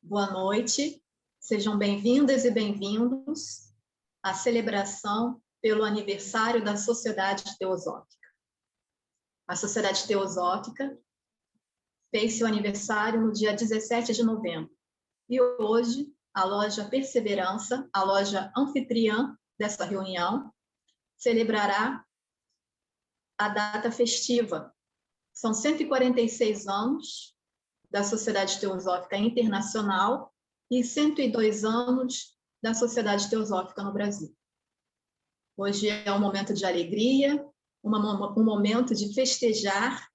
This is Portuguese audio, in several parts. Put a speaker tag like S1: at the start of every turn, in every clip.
S1: Boa noite, sejam bem-vindas e bem-vindos à celebração pelo aniversário da Sociedade Teosófica. A Sociedade Teosófica fez seu aniversário no dia 17 de novembro e hoje a loja Perseverança, a loja anfitriã dessa reunião, celebrará a data festiva. São 146 anos da Sociedade Teosófica Internacional e 102 anos da Sociedade Teosófica no Brasil. Hoje é um momento de alegria, um momento de festejar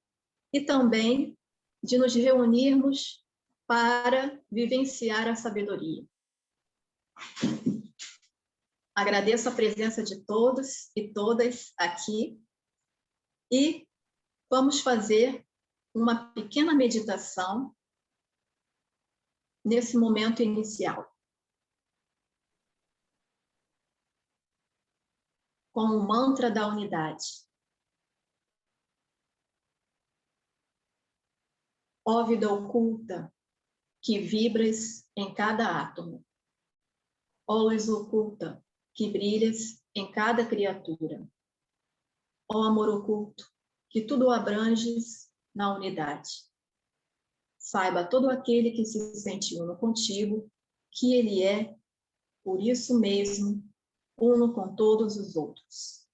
S1: e também de nos reunirmos para vivenciar a sabedoria. Agradeço a presença de todos e todas aqui e vamos fazer uma pequena meditação nesse momento inicial. Com o mantra da unidade. Ó vida oculta, que vibras em cada átomo. Ó luz oculta, que brilhas em cada criatura. Ó amor oculto, que tudo abranges na unidade. Saiba todo aquele que se sente uno contigo, que ele é, por isso mesmo, uno com todos os outros.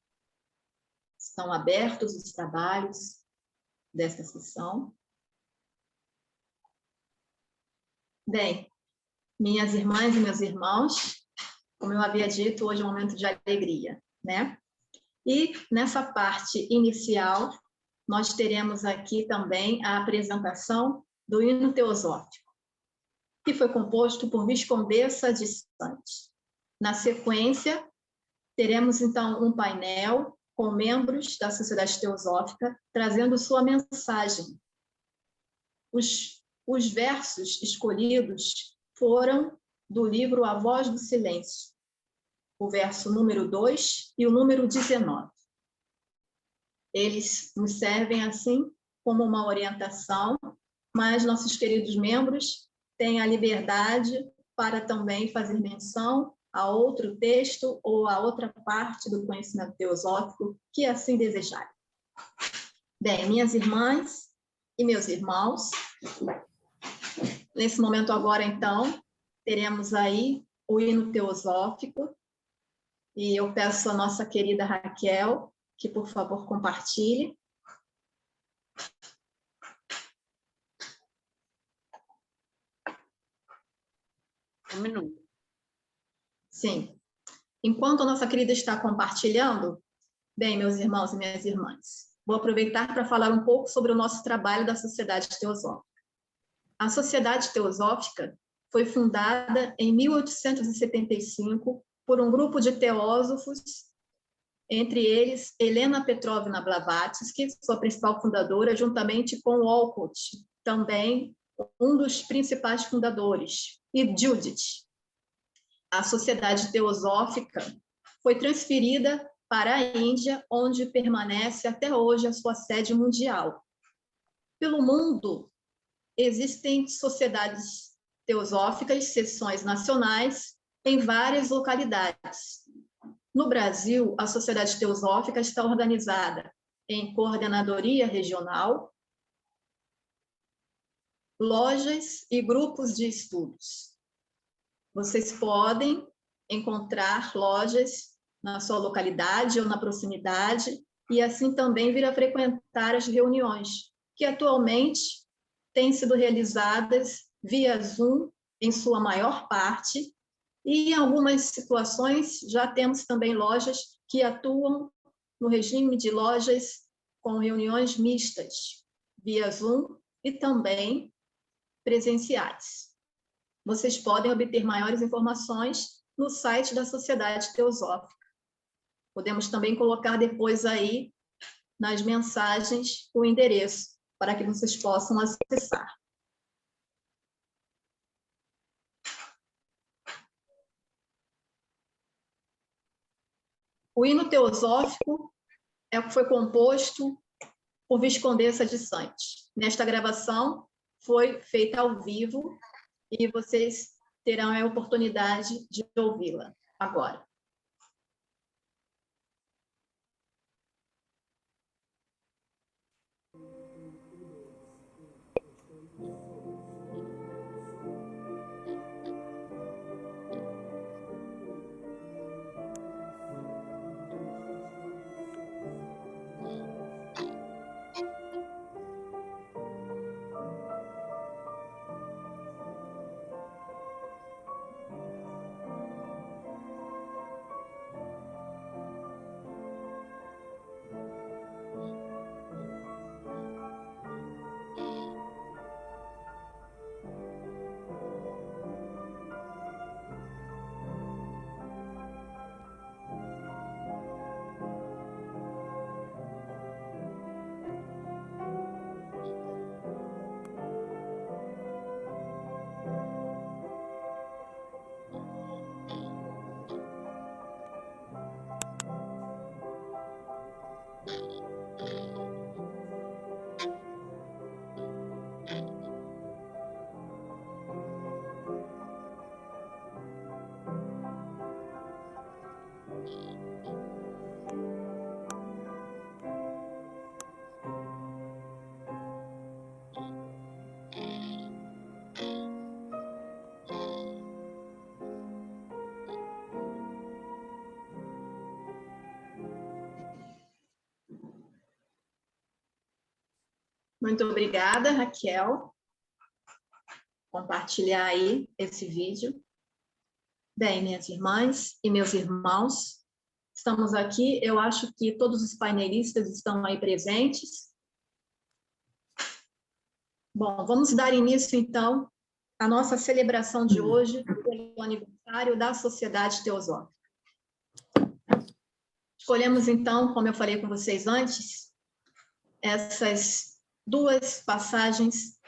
S1: Estão abertos os trabalhos desta sessão. Bem, minhas irmãs e meus irmãos, como eu havia dito, hoje é um momento de alegria, né? E nessa parte inicial, nós teremos aqui também a apresentação do hino teosófico, que foi composto por Viscondessa de Sante. Na sequência, teremos então um painel com membros da Sociedade Teosófica trazendo sua mensagem. Os versos escolhidos foram do livro A Voz do Silêncio, o verso número 2 e o número 19. Eles nos servem, assim, como uma orientação, mas nossos queridos membros têm a liberdade para também fazer menção a outro texto ou a outra parte do conhecimento teosófico que assim desejarem. Bem, minhas irmãs e meus irmãos, nesse momento agora, então, teremos aí o hino teosófico e eu peço à nossa querida Raquel que, por favor, compartilhe.
S2: Um minuto.
S1: Sim. Enquanto a nossa querida está compartilhando, bem, meus irmãos e minhas irmãs, vou aproveitar para falar um pouco sobre o nosso trabalho da Sociedade Teosófica. A Sociedade Teosófica foi fundada em 1875 por um grupo de teósofos, entre eles Helena Petrovna Blavatsky, sua principal fundadora, juntamente com Walcott, também um dos principais fundadores, e Judith. A Sociedade Teosófica foi transferida para a Índia, onde permanece até hoje a sua sede mundial. Pelo mundo, existem sociedades teosóficas, seções nacionais, em várias localidades. No Brasil, a Sociedade Teosófica está organizada em coordenadoria regional, lojas e grupos de estudos. Vocês podem encontrar lojas na sua localidade ou na proximidade e assim também vir a frequentar as reuniões, que atualmente têm sido realizadas via Zoom, em sua maior parte, e em algumas situações já temos também lojas que atuam no regime de lojas com reuniões mistas, via Zoom e também presenciais. Vocês podem obter maiores informações no site da Sociedade Teosófica. Podemos também colocar depois aí nas mensagens o endereço para que vocês possam acessar. O hino teosófico foi composto por Viscondessa de Sante. Nesta gravação foi feita ao vivo e vocês terão a oportunidade de ouvi-la agora. Muito obrigada, Raquel, por compartilhar aí esse vídeo. Bem, minhas irmãs e meus irmãos, estamos aqui, eu acho que todos os painelistas estão aí presentes. Bom, vamos dar início, então, à nossa celebração de hoje, pelo aniversário da Sociedade Teosófica. Escolhemos, então, como eu falei com vocês antes, essas duas passagens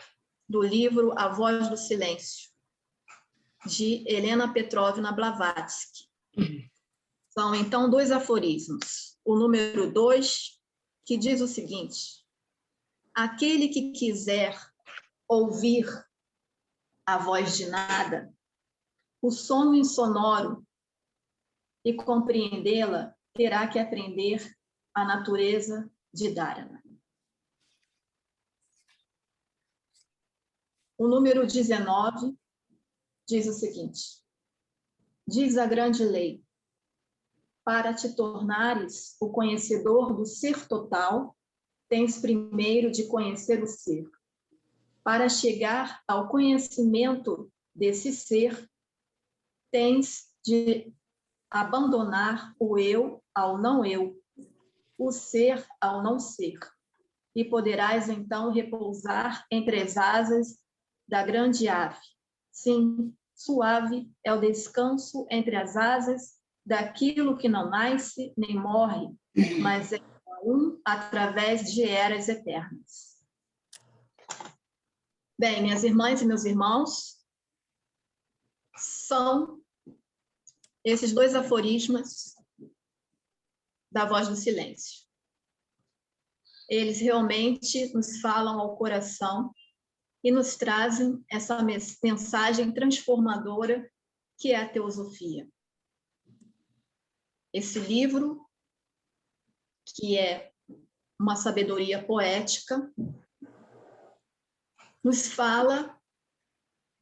S1: do livro A Voz do Silêncio, de Helena Petrovna Blavatsky. São, então, dois aforismos. O número 2, que diz o seguinte: aquele que quiser ouvir a voz de nada, o som insonoro, e compreendê-la, terá que aprender a natureza de Dharana. O número 19 diz o seguinte: diz a grande lei, para te tornares o conhecedor do ser total, tens primeiro de conhecer o ser. Para chegar ao conhecimento desse ser, tens de abandonar o eu ao não eu, o ser ao não ser, e poderás então repousar entre as asas da grande ave. Sim, suave é o descanso entre as asas daquilo que não nasce nem morre, mas é um através de eras eternas. Bem, minhas irmãs e meus irmãos, são esses dois aforismas da Voz do Silêncio. Eles realmente nos falam ao coração e nos trazem essa mensagem transformadora que é a teosofia. Esse livro, que é uma sabedoria poética, nos fala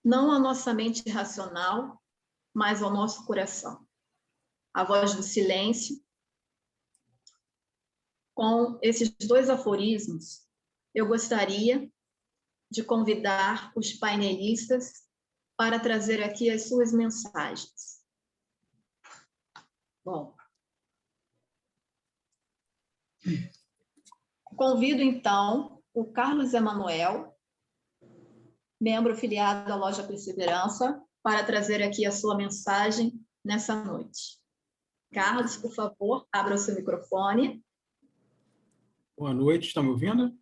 S1: não à nossa mente racional, mas ao nosso coração. A Voz do Silêncio, com esses dois aforismos, eu gostaria de convidar os painelistas para trazer aqui as suas mensagens. Bom, convido então o Carlos Emanuel, membro filiado à Loja Perseverança, para trazer aqui a sua mensagem nessa noite. Carlos, por favor, abra o seu microfone.
S3: Boa noite, estão me ouvindo?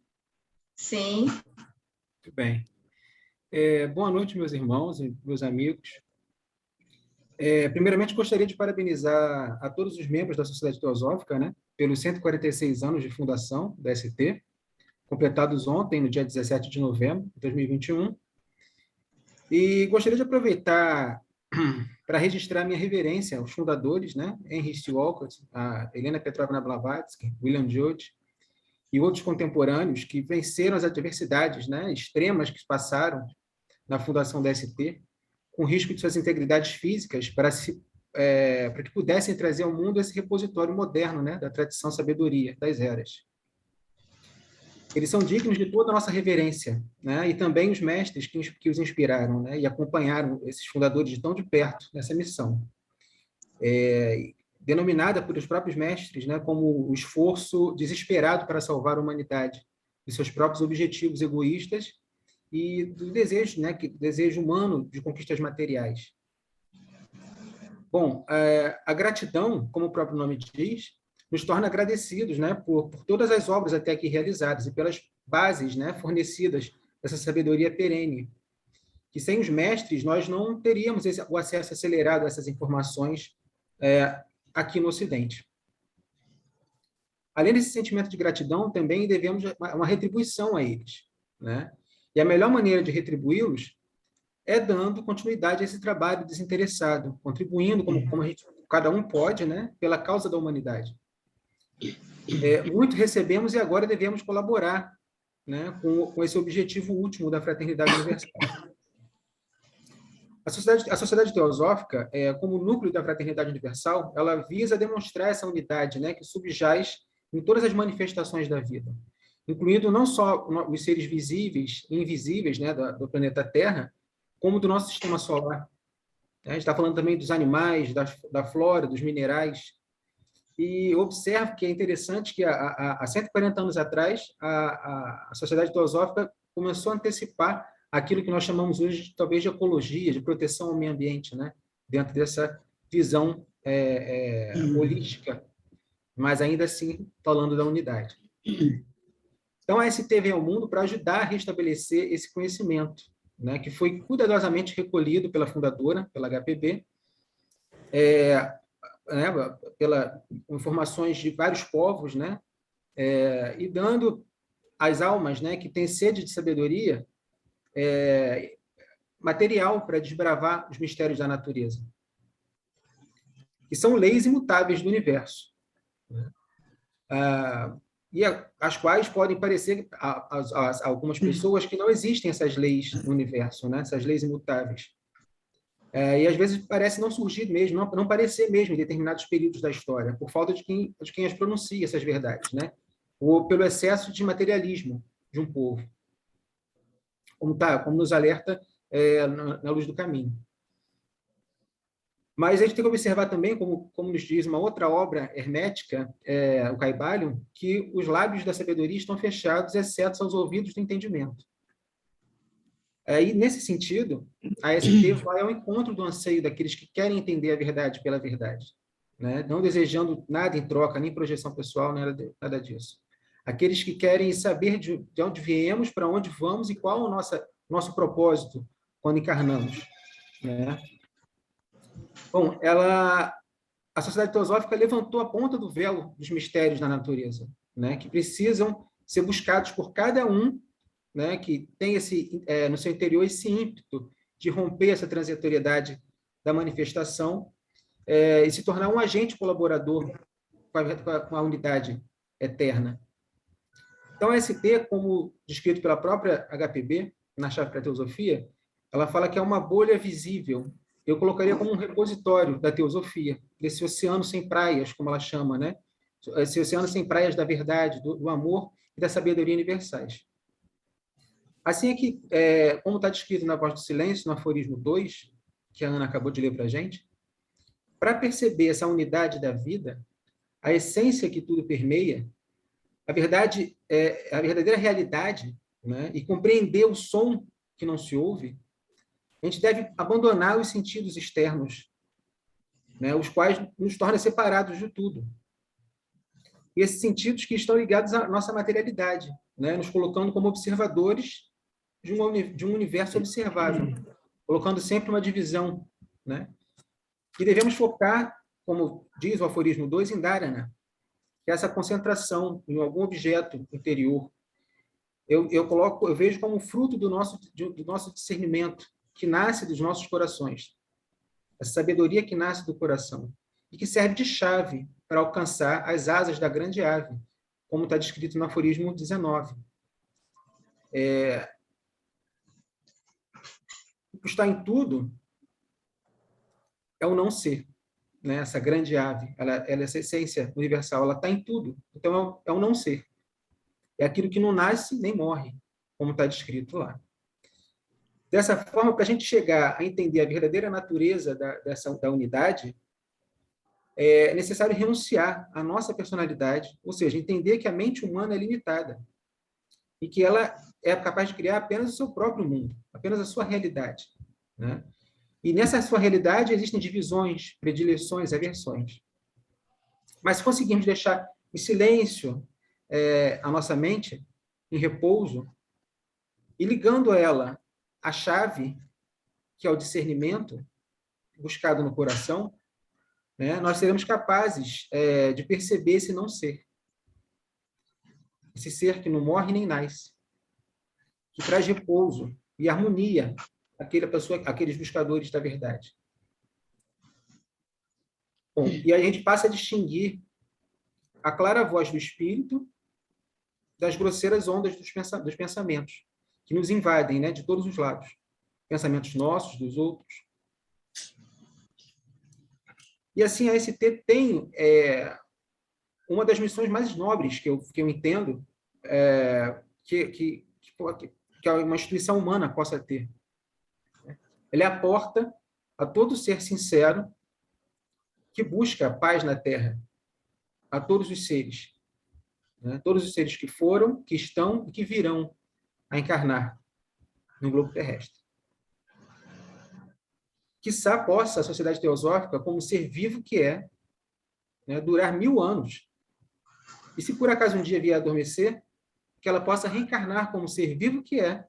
S1: Sim.
S3: Muito bem. Boa noite, meus irmãos e meus amigos. Primeiramente, gostaria de parabenizar a todos os membros da Sociedade Teosófica, né, pelos 146 anos de fundação da ST, completados ontem, no dia 17 de novembro de 2021. E gostaria de aproveitar para registrar minha reverência aos fundadores, né? Henry C. Walcott, a Helena Petrovna Blavatsky, William James e outros contemporâneos que venceram as adversidades, né, extremas que passaram na fundação da ST, com risco de suas integridades físicas para que pudessem trazer ao mundo esse repositório moderno, né, da tradição sabedoria das eras. Eles são dignos de toda a nossa reverência, né, e também os mestres que os inspiraram, né, e acompanharam esses fundadores de tão de perto nessa missão. Denominada por os próprios mestres, né, como o esforço desesperado para salvar a humanidade de seus próprios objetivos egoístas e do desejo, né, desejo humano de conquistas materiais. Bom, a gratidão, como o próprio nome diz, nos torna agradecidos, né, por todas as obras até aqui realizadas e pelas bases, né, fornecidas dessa sabedoria perene, que sem os mestres nós não teríamos o acesso acelerado a essas informações aqui no Ocidente. Além desse sentimento de gratidão, também devemos uma retribuição a eles, né? E a melhor maneira de retribuí-los é dando continuidade a esse trabalho desinteressado, contribuindo como cada um pode, né, pela causa da humanidade. Muito recebemos e agora devemos colaborar, né, com esse objetivo último da fraternidade universal. A sociedade teosófica, como núcleo da fraternidade universal, ela visa demonstrar essa unidade, né, que subjaz em todas as manifestações da vida, incluindo não só os seres visíveis e invisíveis, né, do planeta Terra, como do nosso sistema solar. A gente está falando também dos animais, da flora, dos minerais. E observo que é interessante que há 140 anos atrás, a sociedade teosófica começou a antecipar aquilo que nós chamamos hoje, talvez, de ecologia, de proteção ao meio ambiente, né? Dentro dessa visão holística, mas ainda assim falando da unidade. Então, a ST vem ao mundo para ajudar a restabelecer esse conhecimento, né, que foi cuidadosamente recolhido pela fundadora, pela HPB, pela informações de vários povos, né, e dando às almas, né, que têm sede de sabedoria, material para desbravar os mistérios da natureza, que são leis imutáveis do universo, né? E as quais podem parecer a algumas pessoas que não existem essas leis no universo, né? Essas leis imutáveis. E às vezes parece não surgir mesmo, não parecer mesmo em determinados períodos da história, por falta de quem as pronuncia essas verdades, né? Ou pelo excesso de materialismo de um povo, como nos alerta na luz do caminho. Mas a gente tem que observar também, como nos diz uma outra obra hermética, o Caibalion, que os lábios da sabedoria estão fechados, exceto aos ouvidos do entendimento. E, nesse sentido, a ST vai ao encontro do anseio daqueles que querem entender a verdade pela verdade, né? Não desejando nada em troca, nem projeção pessoal, nada disso. Aqueles que querem saber de onde viemos, para onde vamos e qual o nosso propósito quando encarnamos, né? Bom, a sociedade teosófica levantou a ponta do véu dos mistérios da natureza, né, que precisam ser buscados por cada um, né, que tem no seu interior esse ímpeto de romper essa transitoriedade da manifestação e se tornar um agente colaborador com a unidade eterna. Então, a ST, como descrito pela própria HPB, na Chave para a Teosofia, ela fala que é uma bolha visível. Eu colocaria como um repositório da teosofia, desse oceano sem praias, como ela chama, né? Esse oceano sem praias da verdade, do amor e da sabedoria universais. Assim é que, como está descrito na Voz do Silêncio, no aforismo 2, que a Ana acabou de ler para a gente, para perceber essa unidade da vida, a essência que tudo permeia, a verdade, a verdadeira realidade, né? E compreender o som que não se ouve, a gente deve abandonar os sentidos externos, né, os quais nos tornam separados de tudo. E esses sentidos que estão ligados à nossa materialidade, né, nos colocando como observadores de um universo observável, colocando sempre uma divisão, né? E devemos focar, como diz o aforismo 2, em dharana, que é essa concentração em algum objeto interior. Eu vejo como fruto do nosso discernimento, que nasce dos nossos corações, essa sabedoria que nasce do coração, e que serve de chave para alcançar as asas da grande ave, como está descrito no aforismo 19. O que está em tudo é o não ser, né? Essa grande ave, ela é essa essência universal, ela está em tudo. Então, é o não ser. É aquilo que não nasce nem morre, como está descrito lá. Dessa forma, para a gente chegar a entender a verdadeira natureza da unidade, é necessário renunciar à nossa personalidade, ou seja, entender que a mente humana é limitada e que ela é capaz de criar apenas o seu próprio mundo, apenas a sua realidade, né? E nessa sua realidade existem divisões, predileções, aversões. Mas se conseguirmos deixar em silêncio a nossa mente, em repouso, e ligando a ela a chave, que é o discernimento, buscado no coração, né, nós seremos capazes de perceber esse não ser. Esse ser que não morre nem nasce, que traz repouso e harmonia àqueles buscadores da verdade. Bom, e a gente passa a distinguir a clara voz do espírito das grosseiras ondas dos pensamentos, que nos invadem, né, de todos os lados. Pensamentos nossos, dos outros. E assim, a ST tem uma das missões mais nobres que eu entendo que uma instituição humana possa ter. Ela é a porta a todo ser sincero que busca a paz na Terra, a todos os seres. Né? Todos os seres que foram, que estão e que virão a encarnar no globo terrestre. Quiçá possa a Sociedade Teosófica, como ser vivo que é, né, durar 1000 anos. E se por acaso um dia vier a adormecer, que ela possa reencarnar como ser vivo que é,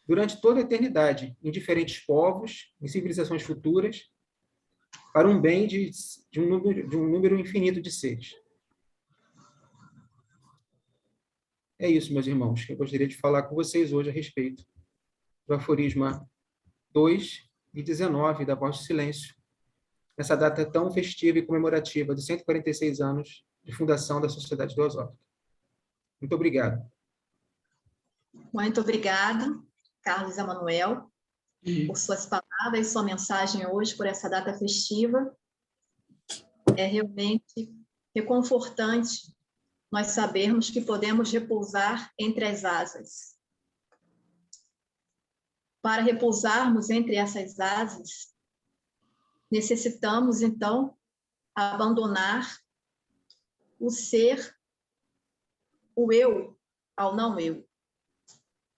S3: durante toda a eternidade, em diferentes povos, em civilizações futuras, para um bem de um número infinito de seres. É isso, meus irmãos, que eu gostaria de falar com vocês hoje a respeito do aforisma 2 e 19 da Voz do Silêncio, nessa data tão festiva e comemorativa dos 146 anos de fundação da Sociedade Teosófica. Muito obrigado.
S1: Muito obrigada, Carlos Emanuel, por suas palavras, sua mensagem hoje, por essa data festiva. É realmente reconfortante nós sabermos que podemos repousar entre as asas. Para repousarmos entre essas asas, necessitamos, então, abandonar o ser, o eu, ao não eu.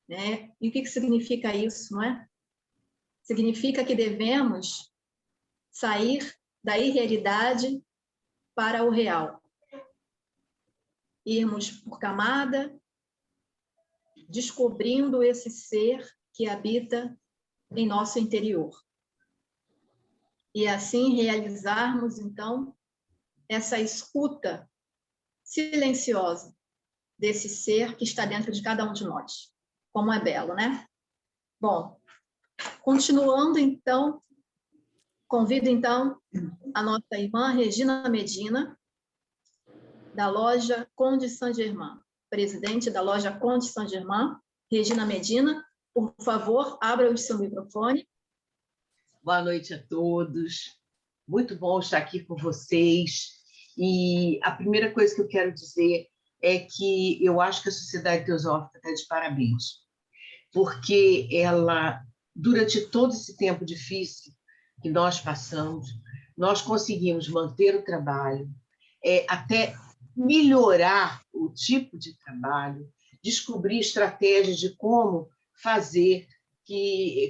S1: Né? E o que significa isso, não é? Significa que devemos sair da irrealidade para o real. Irmos por camada, descobrindo esse ser que habita em nosso interior. E assim realizarmos, então, essa escuta silenciosa desse ser que está dentro de cada um de nós. Como é belo, né? Bom, continuando, então, convido, então, a nossa irmã Regina Medina, da loja Conde Saint-Germain, presidente da loja Conde Saint-Germain, Regina Medina, por favor, abra o seu microfone.
S2: Boa noite a todos. Muito bom estar aqui com vocês. E a primeira coisa que eu quero dizer é que eu acho que a Sociedade Teosófica está de parabéns, porque ela, durante todo esse tempo difícil que nós passamos, nós conseguimos manter o trabalho, até melhorar o tipo de trabalho, descobrir estratégias de como fazer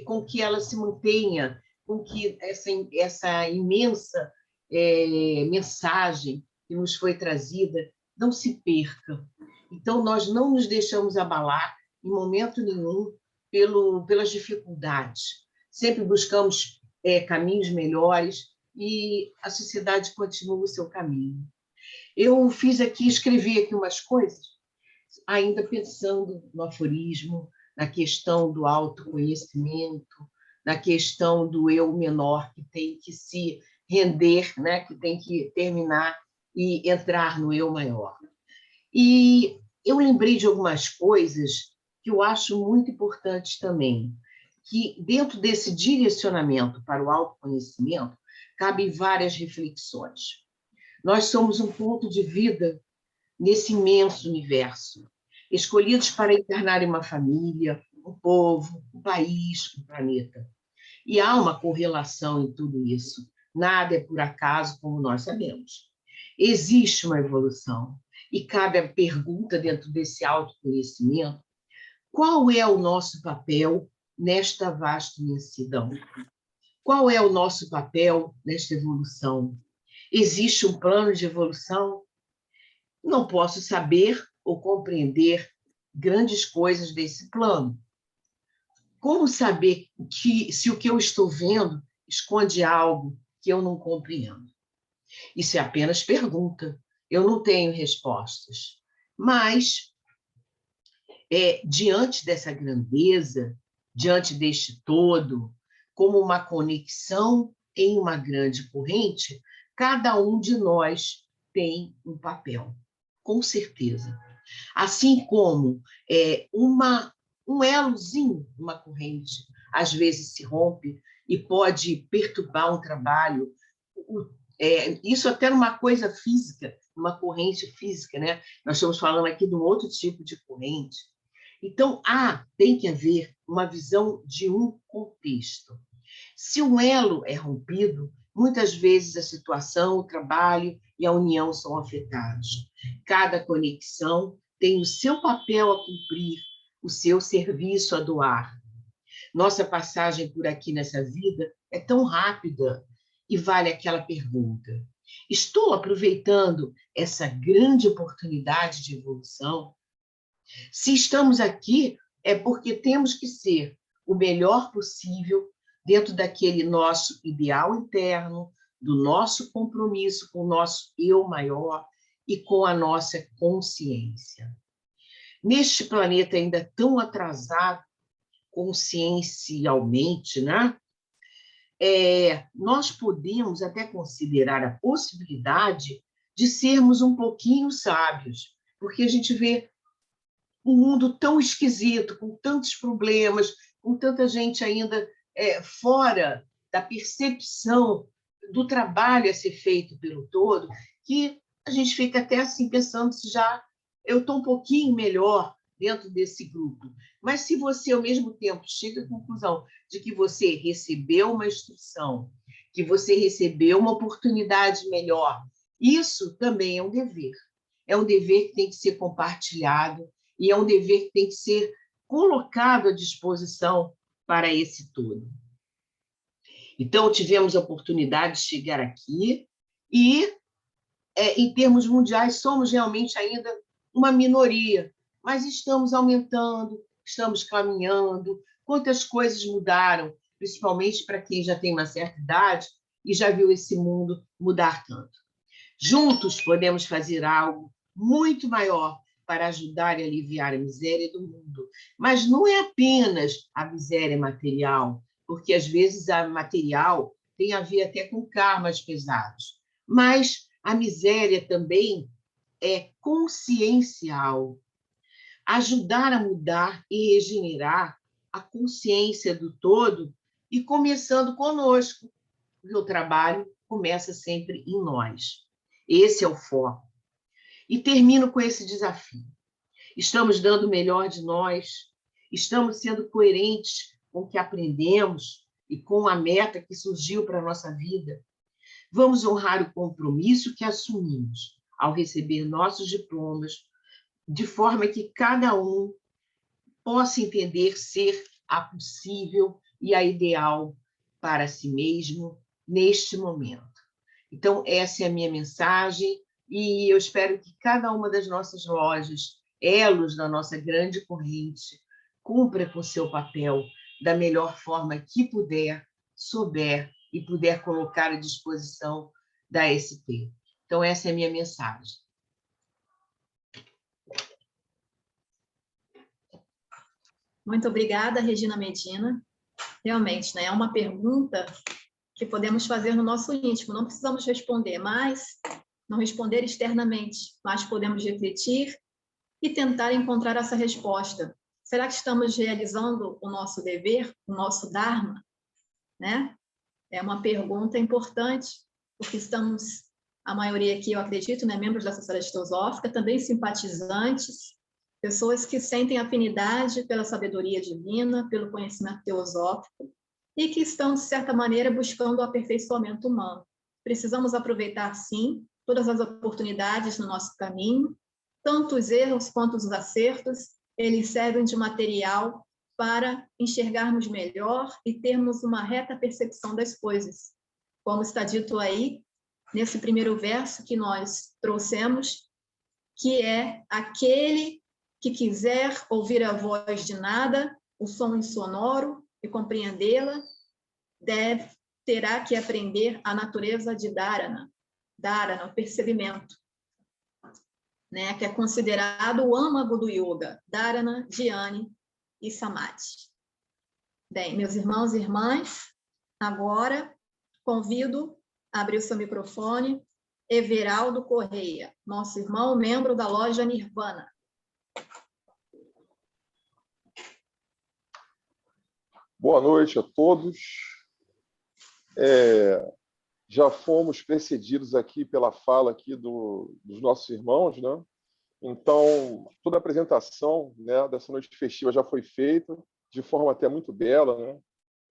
S2: com que ela se mantenha, com que essa imensa mensagem que nos foi trazida não se perca. Então, nós não nos deixamos abalar em momento nenhum pelas dificuldades. Sempre buscamos caminhos melhores e a sociedade continua o seu caminho. Eu escrevi aqui umas coisas, ainda pensando no aforismo, na questão do autoconhecimento, na questão do eu menor, que tem que se render, né? Que tem que terminar e entrar no eu maior. E eu lembrei de algumas coisas que eu acho muito importantes também, que dentro desse direcionamento para o autoconhecimento, cabem várias reflexões. Nós somos um ponto de vida nesse imenso universo, escolhidos para encarnar em uma família, um povo, um país, um planeta. E há uma correlação em tudo isso. Nada é por acaso, como nós sabemos. Existe uma evolução. E cabe a pergunta dentro desse autoconhecimento: qual é o nosso papel nesta vasta imensidão? Qual é o nosso papel nesta evolução? Existe um plano de evolução? Não posso saber ou compreender grandes coisas desse plano. Como saber se o que eu estou vendo esconde algo que eu não compreendo? Isso é apenas pergunta. Eu não tenho respostas. Mas, diante dessa grandeza, diante deste todo, como uma conexão em uma grande corrente, cada um de nós tem um papel, com certeza. Assim como um elozinho, uma corrente, às vezes se rompe e pode perturbar um trabalho. Isso até numa coisa física, uma corrente física, né? Nós estamos falando aqui de um outro tipo de corrente. Então, tem que haver uma visão de um contexto. Se um elo é rompido, muitas vezes a situação, o trabalho e a união são afetados. Cada conexão tem o seu papel a cumprir, o seu serviço a doar. Nossa passagem por aqui nessa vida é tão rápida e vale aquela pergunta: estou aproveitando essa grande oportunidade de evolução? Se estamos aqui, é porque temos que ser o melhor possível dentro daquele nosso ideal interno, do nosso compromisso com o nosso eu maior e com a nossa consciência. Neste planeta ainda tão atrasado consciencialmente, né? Nós podemos até considerar a possibilidade de sermos um pouquinho sábios, porque a gente vê um mundo tão esquisito, com tantos problemas, com tanta gente ainda fora da percepção do trabalho a ser feito pelo todo, que a gente fica até assim pensando se já eu estou um pouquinho melhor dentro desse grupo. Mas se você, ao mesmo tempo, chega à conclusão de que você recebeu uma instrução, que você recebeu uma oportunidade melhor, isso também é um dever. É um dever que tem que ser compartilhado e é um dever que tem que ser colocado à disposição para esse todo. Então, tivemos a oportunidade de chegar aqui e, em termos mundiais, somos realmente ainda uma minoria, mas estamos aumentando, estamos caminhando. Quantas coisas mudaram, principalmente para quem já tem uma certa idade e já viu esse mundo mudar tanto. Juntos podemos fazer algo muito maior para ajudar e aliviar a miséria do mundo. Mas não é apenas a miséria material, porque às vezes a material tem a ver até com karmas pesados. Mas a miséria também é consciencial. Ajudar a mudar e regenerar a consciência do todo e começando conosco, porque o trabalho começa sempre em nós. Esse é o foco. E termino com esse desafio. Estamos dando o melhor de nós, estamos sendo coerentes com o que aprendemos e com a meta que surgiu para a nossa vida. Vamos honrar o compromisso que assumimos ao receber nossos diplomas, de forma que cada um possa entender ser a possível e a ideal para si mesmo neste momento. Então, essa é a minha mensagem e eu espero que cada uma das nossas lojas, elos da nossa grande corrente, cumpra com o seu papel da melhor forma que puder, souber e puder colocar à disposição da ST. Então, essa é a minha mensagem.
S1: Muito obrigada, Regina Medina. Realmente, né? É uma pergunta que podemos fazer no nosso íntimo. Não precisamos responder, mas não responder externamente, mas podemos refletir e tentar encontrar essa resposta. Será que estamos realizando o nosso dever, o nosso dharma, né? É uma pergunta importante, porque estamos, a maioria aqui, eu acredito, né, membros da Sociedade Teosófica, também simpatizantes, pessoas que sentem afinidade pela sabedoria divina, pelo conhecimento teosófico, e que estão, de certa maneira, buscando o aperfeiçoamento humano. Precisamos aproveitar, sim, todas as oportunidades no nosso caminho, tanto os erros quanto os acertos, eles servem de material para enxergarmos melhor e termos uma reta percepção das coisas. Como está dito aí, nesse primeiro verso que nós trouxemos, que é aquele que quiser ouvir a voz de nada, o som insonoro, e compreendê-la, terá que aprender a natureza de Dharana, o percebimento, né, que é considerado o âmago do yoga, Dharana, Dhyana e Samadhi. Bem, meus irmãos e irmãs, agora convido a abrir o seu microfone Everaldo Correia, nosso irmão, membro da loja Nirvana.
S4: Boa noite a todos. Já fomos precedidos aqui pela fala aqui dos nossos irmãos, né? Então, toda a apresentação, né, dessa noite festiva já foi feita de forma até muito bela, né?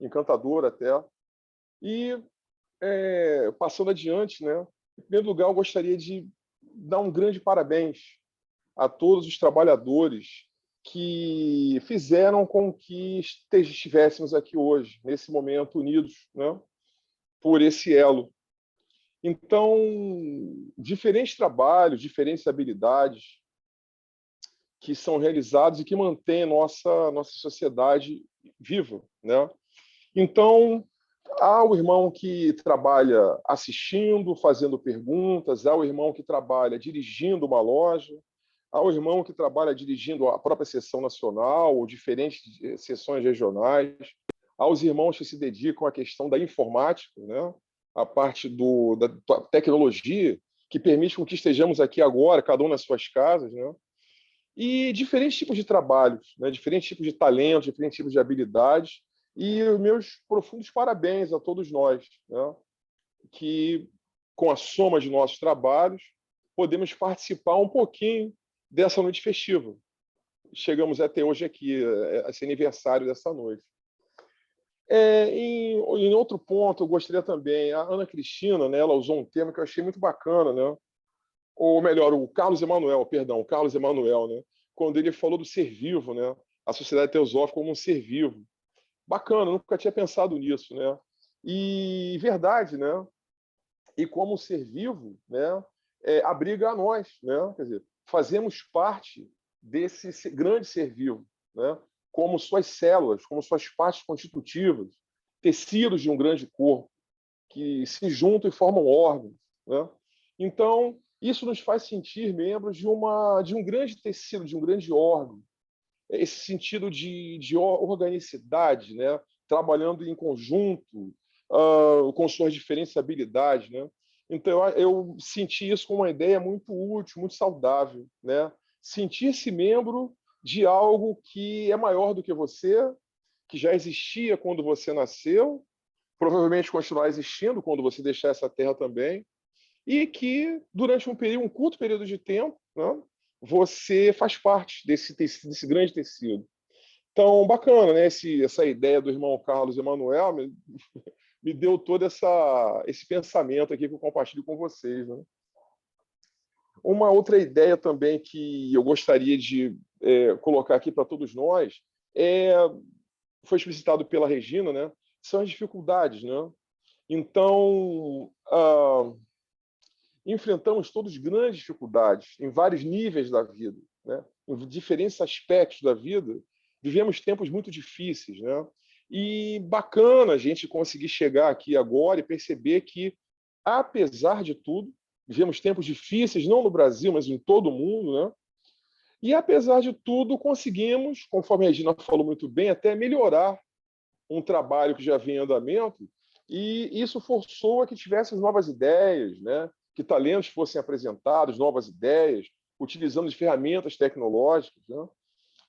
S4: Encantadora até. E, passando adiante, né? Em primeiro lugar, eu gostaria de dar um grande parabéns a todos os trabalhadores que fizeram com que estivéssemos aqui hoje, nesse momento, unidos, né, por esse elo. Então, diferentes trabalhos, diferentes habilidades que são realizados e que mantêm a nossa sociedade viva, né? Então, há o irmão que trabalha assistindo, fazendo perguntas, há o irmão que trabalha dirigindo uma loja, há o irmão que trabalha dirigindo a própria sessão nacional ou diferentes sessões regionais, há os irmãos que se dedicam à questão da informática, né? A parte da tecnologia, que permite com que estejamos aqui agora, cada um nas suas casas, né? E diferentes tipos de trabalhos, né? Diferentes tipos de talentos, diferentes tipos de habilidades, e os meus profundos parabéns a todos nós, né? Que, com a soma de nossos trabalhos, podemos participar um pouquinho dessa noite festiva. Chegamos até hoje aqui, esse aniversário dessa noite. Em outro ponto, eu gostaria também, a Ana Cristina, né, ela usou um termo que eu achei muito bacana, né? Ou melhor, o Carlos Emanuel, né? Quando ele falou do ser vivo, né? A Sociedade Teosófica como um ser vivo. Bacana, nunca tinha pensado nisso, né? E verdade, né? E como ser vivo, né? Abriga a nós, né? Quer dizer, fazemos parte desse grande ser vivo, né? Como suas células, como suas partes constitutivas, tecidos de um grande corpo, que se juntam e formam órgãos, né? Então, isso nos faz sentir membros de um grande tecido, de um grande órgão. Esse sentido de organicidade, né? Trabalhando em conjunto, com suas diferentes habilidades, né? Então, eu senti isso como uma ideia muito útil, muito saudável, né? Sentir-se membro de algo que é maior do que você, que já existia quando você nasceu, provavelmente continuará existindo quando você deixar essa terra também, e que, durante um curto período de tempo, né, você faz parte desse grande tecido. Então, bacana, né? Essa ideia do irmão Carlos Emanuel me deu todo esse pensamento aqui que eu compartilho com vocês, né? Uma outra ideia também que eu gostaria de colocar aqui para todos nós foi explicitado pela Regina, né? São as dificuldades, né? Então, enfrentamos todos grandes dificuldades em vários níveis da vida, né? Em diferentes aspectos da vida, vivemos tempos muito difíceis, né? E bacana a gente conseguir chegar aqui agora e perceber que, apesar de tudo, vivemos tempos difíceis, não no Brasil, mas em todo o mundo, né? E, apesar de tudo, conseguimos, conforme a Regina falou muito bem, até melhorar um trabalho que já vinha em andamento, e isso forçou a que tivessem novas ideias, né? Que talentos fossem apresentados, novas ideias, utilizando as ferramentas tecnológicas, né?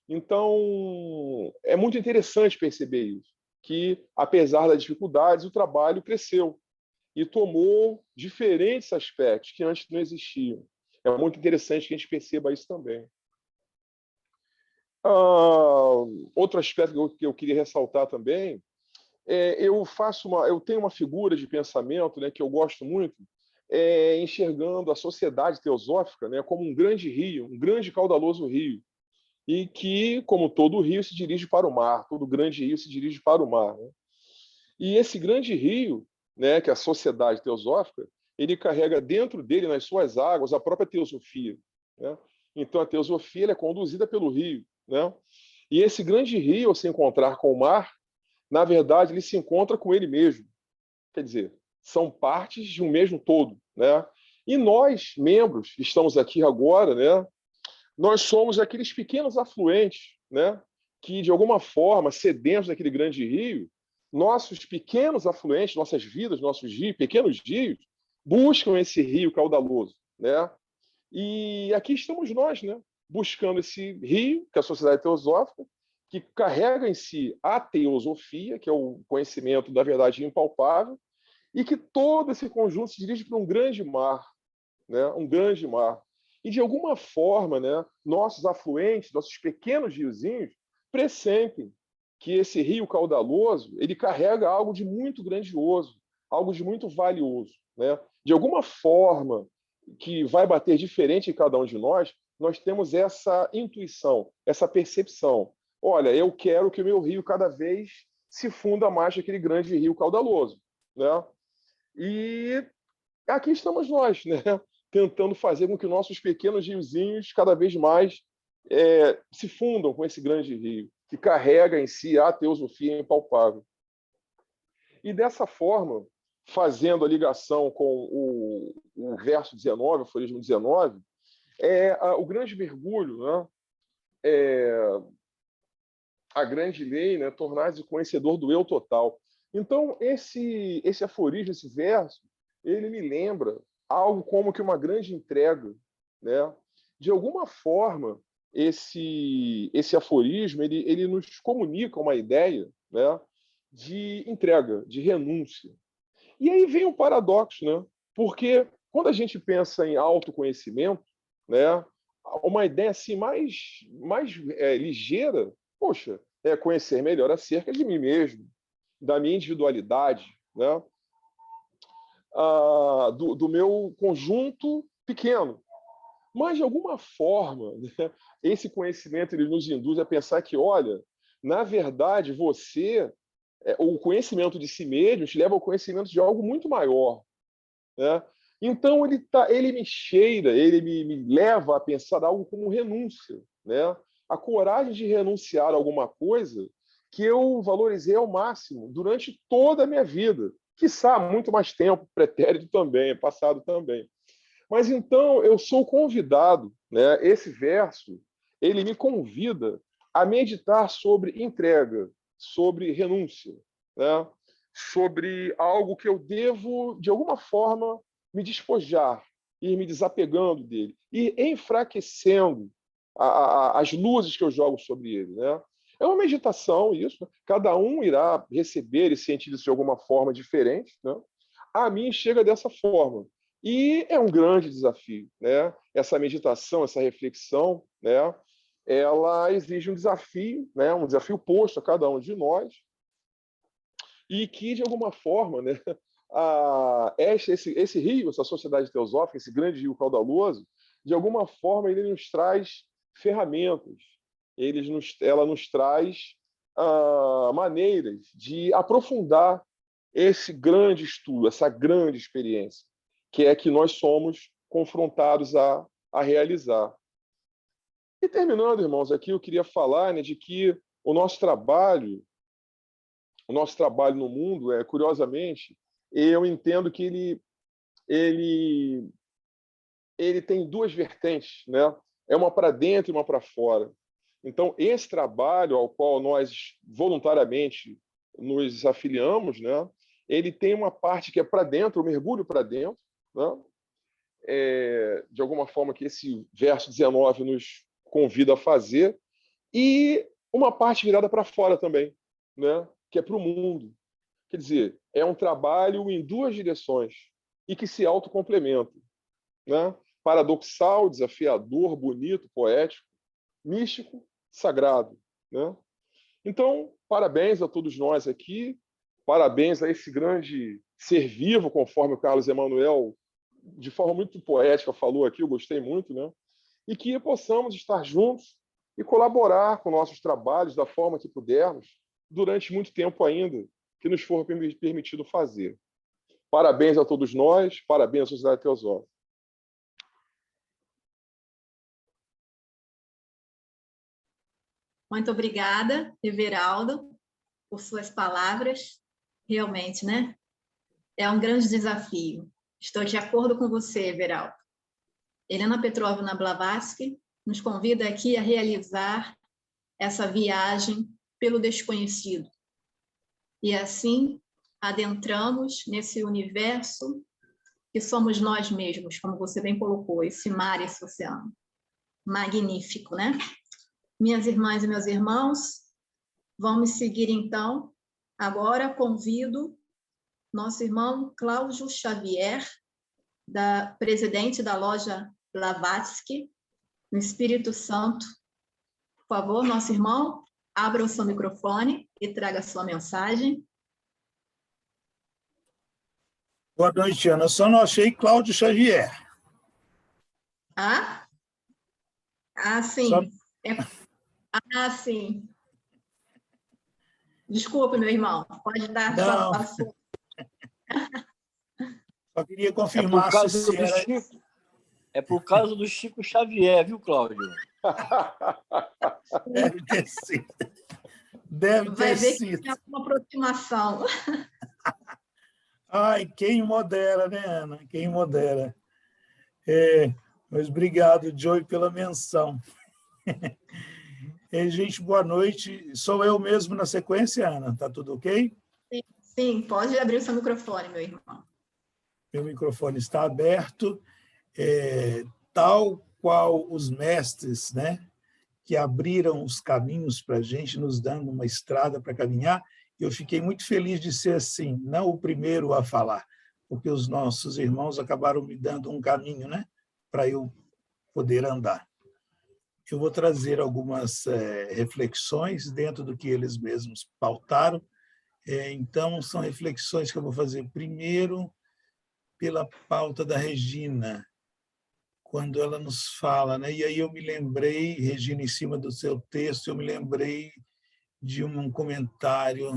S4: Então, é muito interessante perceber isso, que, apesar das dificuldades, o trabalho cresceu e tomou diferentes aspectos que antes não existiam. É muito interessante que a gente perceba isso também. Outro aspecto que eu queria ressaltar também eu tenho uma figura de pensamento, né, que eu gosto muito, enxergando a sociedade teosófica, né, como um grande rio, um grande caudaloso rio, e que, como todo rio, se dirige para o mar, todo grande rio se dirige para o mar, né? E esse grande rio, né, que é a sociedade teosófica, ele carrega dentro dele, nas suas águas, a própria teosofia, né? Então, a teosofia é conduzida pelo rio, né? E esse grande rio, ao se encontrar com o mar, na verdade, ele se encontra com ele mesmo. Quer dizer, são partes de um mesmo todo, né? E nós, membros, que estamos aqui agora, né? Nós somos aqueles pequenos afluentes, né? Que, de alguma forma, sedentos daquele grande rio, nossos pequenos afluentes, nossas vidas, nossos rios, pequenos rios, buscam esse rio caudaloso, né? E aqui estamos nós, né? Buscando esse rio, que é a sociedade teosófica, que carrega em si a teosofia, que é o conhecimento da verdade impalpável, e que todo esse conjunto se dirige para um grande mar, né? Um grande mar. E, de alguma forma, né, nossos afluentes, nossos pequenos riozinhos, pressentem que esse rio caudaloso ele carrega algo de muito grandioso, algo de muito valioso, né? De alguma forma que vai bater diferente em cada um de nós temos essa intuição, essa percepção. Olha, eu quero que o meu rio cada vez se funda mais naquele grande rio caudaloso, né? E aqui estamos nós, né? Tentando fazer com que nossos pequenos riozinhos cada vez mais se fundam com esse grande rio, que carrega em si a teosofia impalpável. E dessa forma, fazendo a ligação com o verso 19, o aforismo 19, o grande mergulho, né? A grande lei, né? Tornar-se conhecedor do eu total. Então, esse aforismo, esse verso, ele me lembra algo como que uma grande entrega, né? De alguma forma, esse aforismo ele nos comunica uma ideia, né? De entrega, de renúncia. E aí vem um paradoxo, né? Porque quando a gente pensa em autoconhecimento, né? Uma ideia assim mais ligeira, poxa, é conhecer melhor acerca de mim mesmo, da minha individualidade, né? Do meu conjunto pequeno. Mas, de alguma forma, né, esse conhecimento ele nos induz a pensar que, olha, na verdade, o conhecimento de si mesmo te leva ao conhecimento de algo muito maior, né? Então, ele me cheira, ele me leva a pensar algo como renúncia, né? A coragem de renunciar a alguma coisa que eu valorizei ao máximo durante toda a minha vida, quiçá muito mais tempo, pretérito também, passado também. Mas então eu sou convidado, né? Esse verso, ele me convida a meditar sobre entrega, sobre renúncia, né? Sobre algo que eu devo, de alguma forma, me despojar, ir me desapegando dele, e enfraquecendo as luzes que eu jogo sobre ele, né? É uma meditação isso, cada um irá receber e sentir isso de alguma forma diferente, né? A mim chega dessa forma. E é um grande desafio, né? Essa meditação, essa reflexão, né? Ela exige um desafio, né? Um desafio posto a cada um de nós, e que, de alguma forma, né? Esse rio, essa sociedade teosófica, esse grande rio caudaloso, de alguma forma, ele nos traz ferramentas, ela nos traz maneiras de aprofundar esse grande estudo, essa grande experiência, que é que nós somos confrontados a realizar. E terminando, irmãos, aqui eu queria falar, né, de que o nosso trabalho no mundo, curiosamente, eu entendo que ele tem duas vertentes, né? É uma para dentro e uma para fora. Então, esse trabalho ao qual nós voluntariamente nos afiliamos, né, ele tem uma parte que é para dentro, o mergulho para dentro, né, de alguma forma que esse verso 19 nos convida a fazer, e uma parte virada para fora também, né, que é para o mundo. Quer dizer, é um trabalho em duas direções e que se autocomplementam, né? Paradoxal, desafiador, bonito, poético, místico, sagrado, né? Então, parabéns a todos nós aqui, parabéns a esse grande ser vivo, conforme o Carlos Emanuel, de forma muito poética, falou aqui, eu gostei muito, né? E que possamos estar juntos e colaborar com nossos trabalhos da forma que pudermos, durante muito tempo ainda, que nos for permitido fazer. Parabéns a todos nós, parabéns à Sociedade Teosófica.
S1: Muito obrigada, Everaldo, por suas palavras. Realmente, né? É um grande desafio. Estou de acordo com você, Everaldo. Helena Petrovna Blavatsky nos convida aqui a realizar essa viagem pelo desconhecido. E assim adentramos nesse universo que somos nós mesmos, como você bem colocou, esse mar, esse oceano. Magnífico, né? Minhas irmãs e meus irmãos, vamos seguir então. Agora convido nosso irmão Cláudio Xavier, presidente da loja Blavatsky, no Espírito Santo. Por favor, nosso irmão, abra o seu microfone e traga a sua mensagem.
S5: Boa noite, Ana. Só não achei Cláudio Xavier.
S1: Ah? Ah, sim.
S5: Só...
S1: Ah, sim. Desculpe, meu irmão. Pode dar
S5: não.
S1: a sua...
S5: Só queria confirmar se era...
S6: É por causa do Chico Xavier, viu, Cláudio?
S5: Deve ter sido. Deve
S1: Vai
S5: ter
S1: ver
S5: sido.
S1: que é uma aproximação.
S5: Ai, quem modera, né, Ana? Quem modera. Mas obrigado, Joey, pela menção. Gente, boa noite. Sou eu mesmo na sequência, Ana. Tá tudo ok?
S1: Sim, pode abrir o seu microfone, meu irmão.
S5: Meu microfone está aberto. Tal qual os mestres, né, que abriram os caminhos para a gente, nos dando uma estrada para caminhar. Eu fiquei muito feliz de ser assim, não o primeiro a falar, porque os nossos irmãos acabaram me dando um caminho, né, para eu poder andar. Eu vou trazer algumas reflexões dentro do que eles mesmos pautaram. Então, são reflexões que eu vou fazer primeiro pela pauta da Regina, quando ela nos fala, né? E aí eu me lembrei, Regina, em cima do seu texto, eu me lembrei de um comentário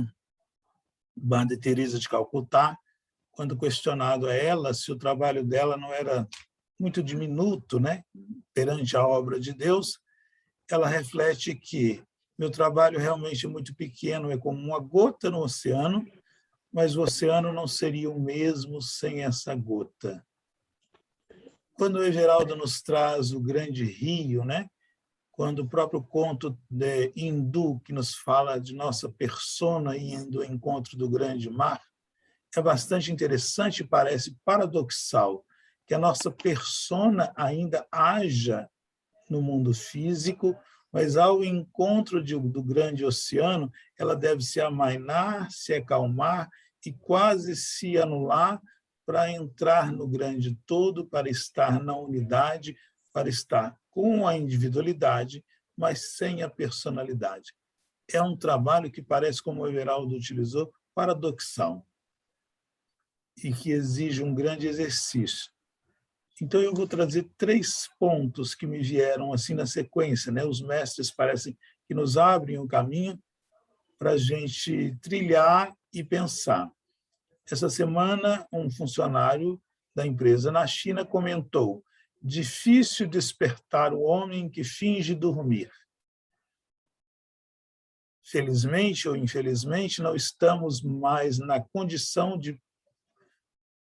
S5: da Madre Teresa de Calcutá, quando questionado a ela se o trabalho dela não era muito diminuto, né, perante a obra de Deus, ela reflete que meu trabalho realmente é muito pequeno, é como uma gota no oceano, mas o oceano não seria o mesmo sem essa gota. Quando o Everaldo nos traz o grande rio, né? Quando o próprio conto de hindu, que nos fala de nossa persona indo ao encontro do grande mar, é bastante interessante e parece paradoxal que a nossa persona ainda haja no mundo físico, mas ao encontro do grande oceano, ela deve se amainar, se acalmar e quase se anular para entrar no grande todo, para estar na unidade, para estar com a individualidade, mas sem a personalidade. É um trabalho que parece, como o Everaldo utilizou, paradoxal e que exige um grande exercício. Então, eu vou trazer 3 pontos que me vieram assim na sequência, né? Os mestres parecem que nos abrem o caminho para a gente trilhar e pensar. Essa semana, um funcionário da empresa na China comentou: difícil despertar o homem que finge dormir. Felizmente ou infelizmente, não estamos mais na condição de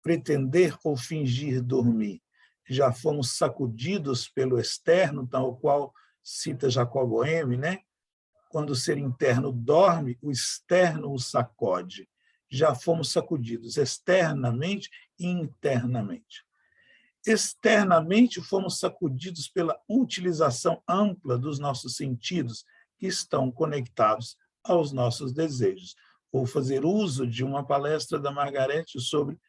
S5: pretender ou fingir dormir. Já fomos sacudidos pelo externo, tal qual cita Jacob Boehme, né? Quando o ser interno dorme, o externo o sacode. Já fomos sacudidos externamente e internamente. Externamente, fomos sacudidos pela utilização ampla dos nossos sentidos, que estão conectados aos nossos desejos. Vou fazer uso de uma palestra da Margarete sobre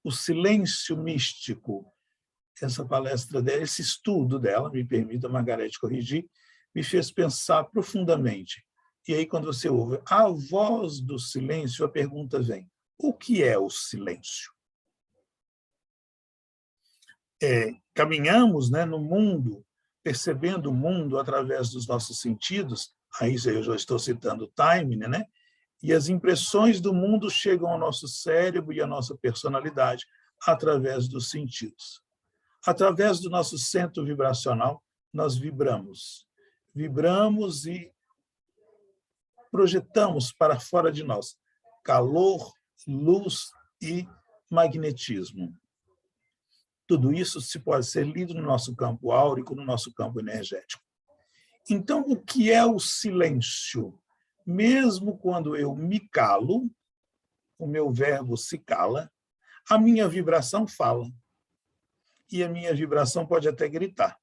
S5: o silêncio místico. Essa palestra dela, esse estudo dela, me permita, Margarete, corrigir, me fez pensar profundamente. E aí, quando você ouve a voz do silêncio, a pergunta vem: o que é o silêncio? Caminhamos, né, no mundo, percebendo o mundo através dos nossos sentidos, aí eu já estou citando Time, né? E as impressões do mundo chegam ao nosso cérebro e à nossa personalidade através dos sentidos. Através do nosso centro vibracional, nós vibramos. Vibramos e projetamos para fora de nós calor, luz e magnetismo. Tudo isso pode ser lido no nosso campo áurico, no nosso campo energético. Então, o que é o silêncio? Mesmo quando eu me calo, o meu verbo se cala, a minha vibração fala. E a minha vibração pode até gritar.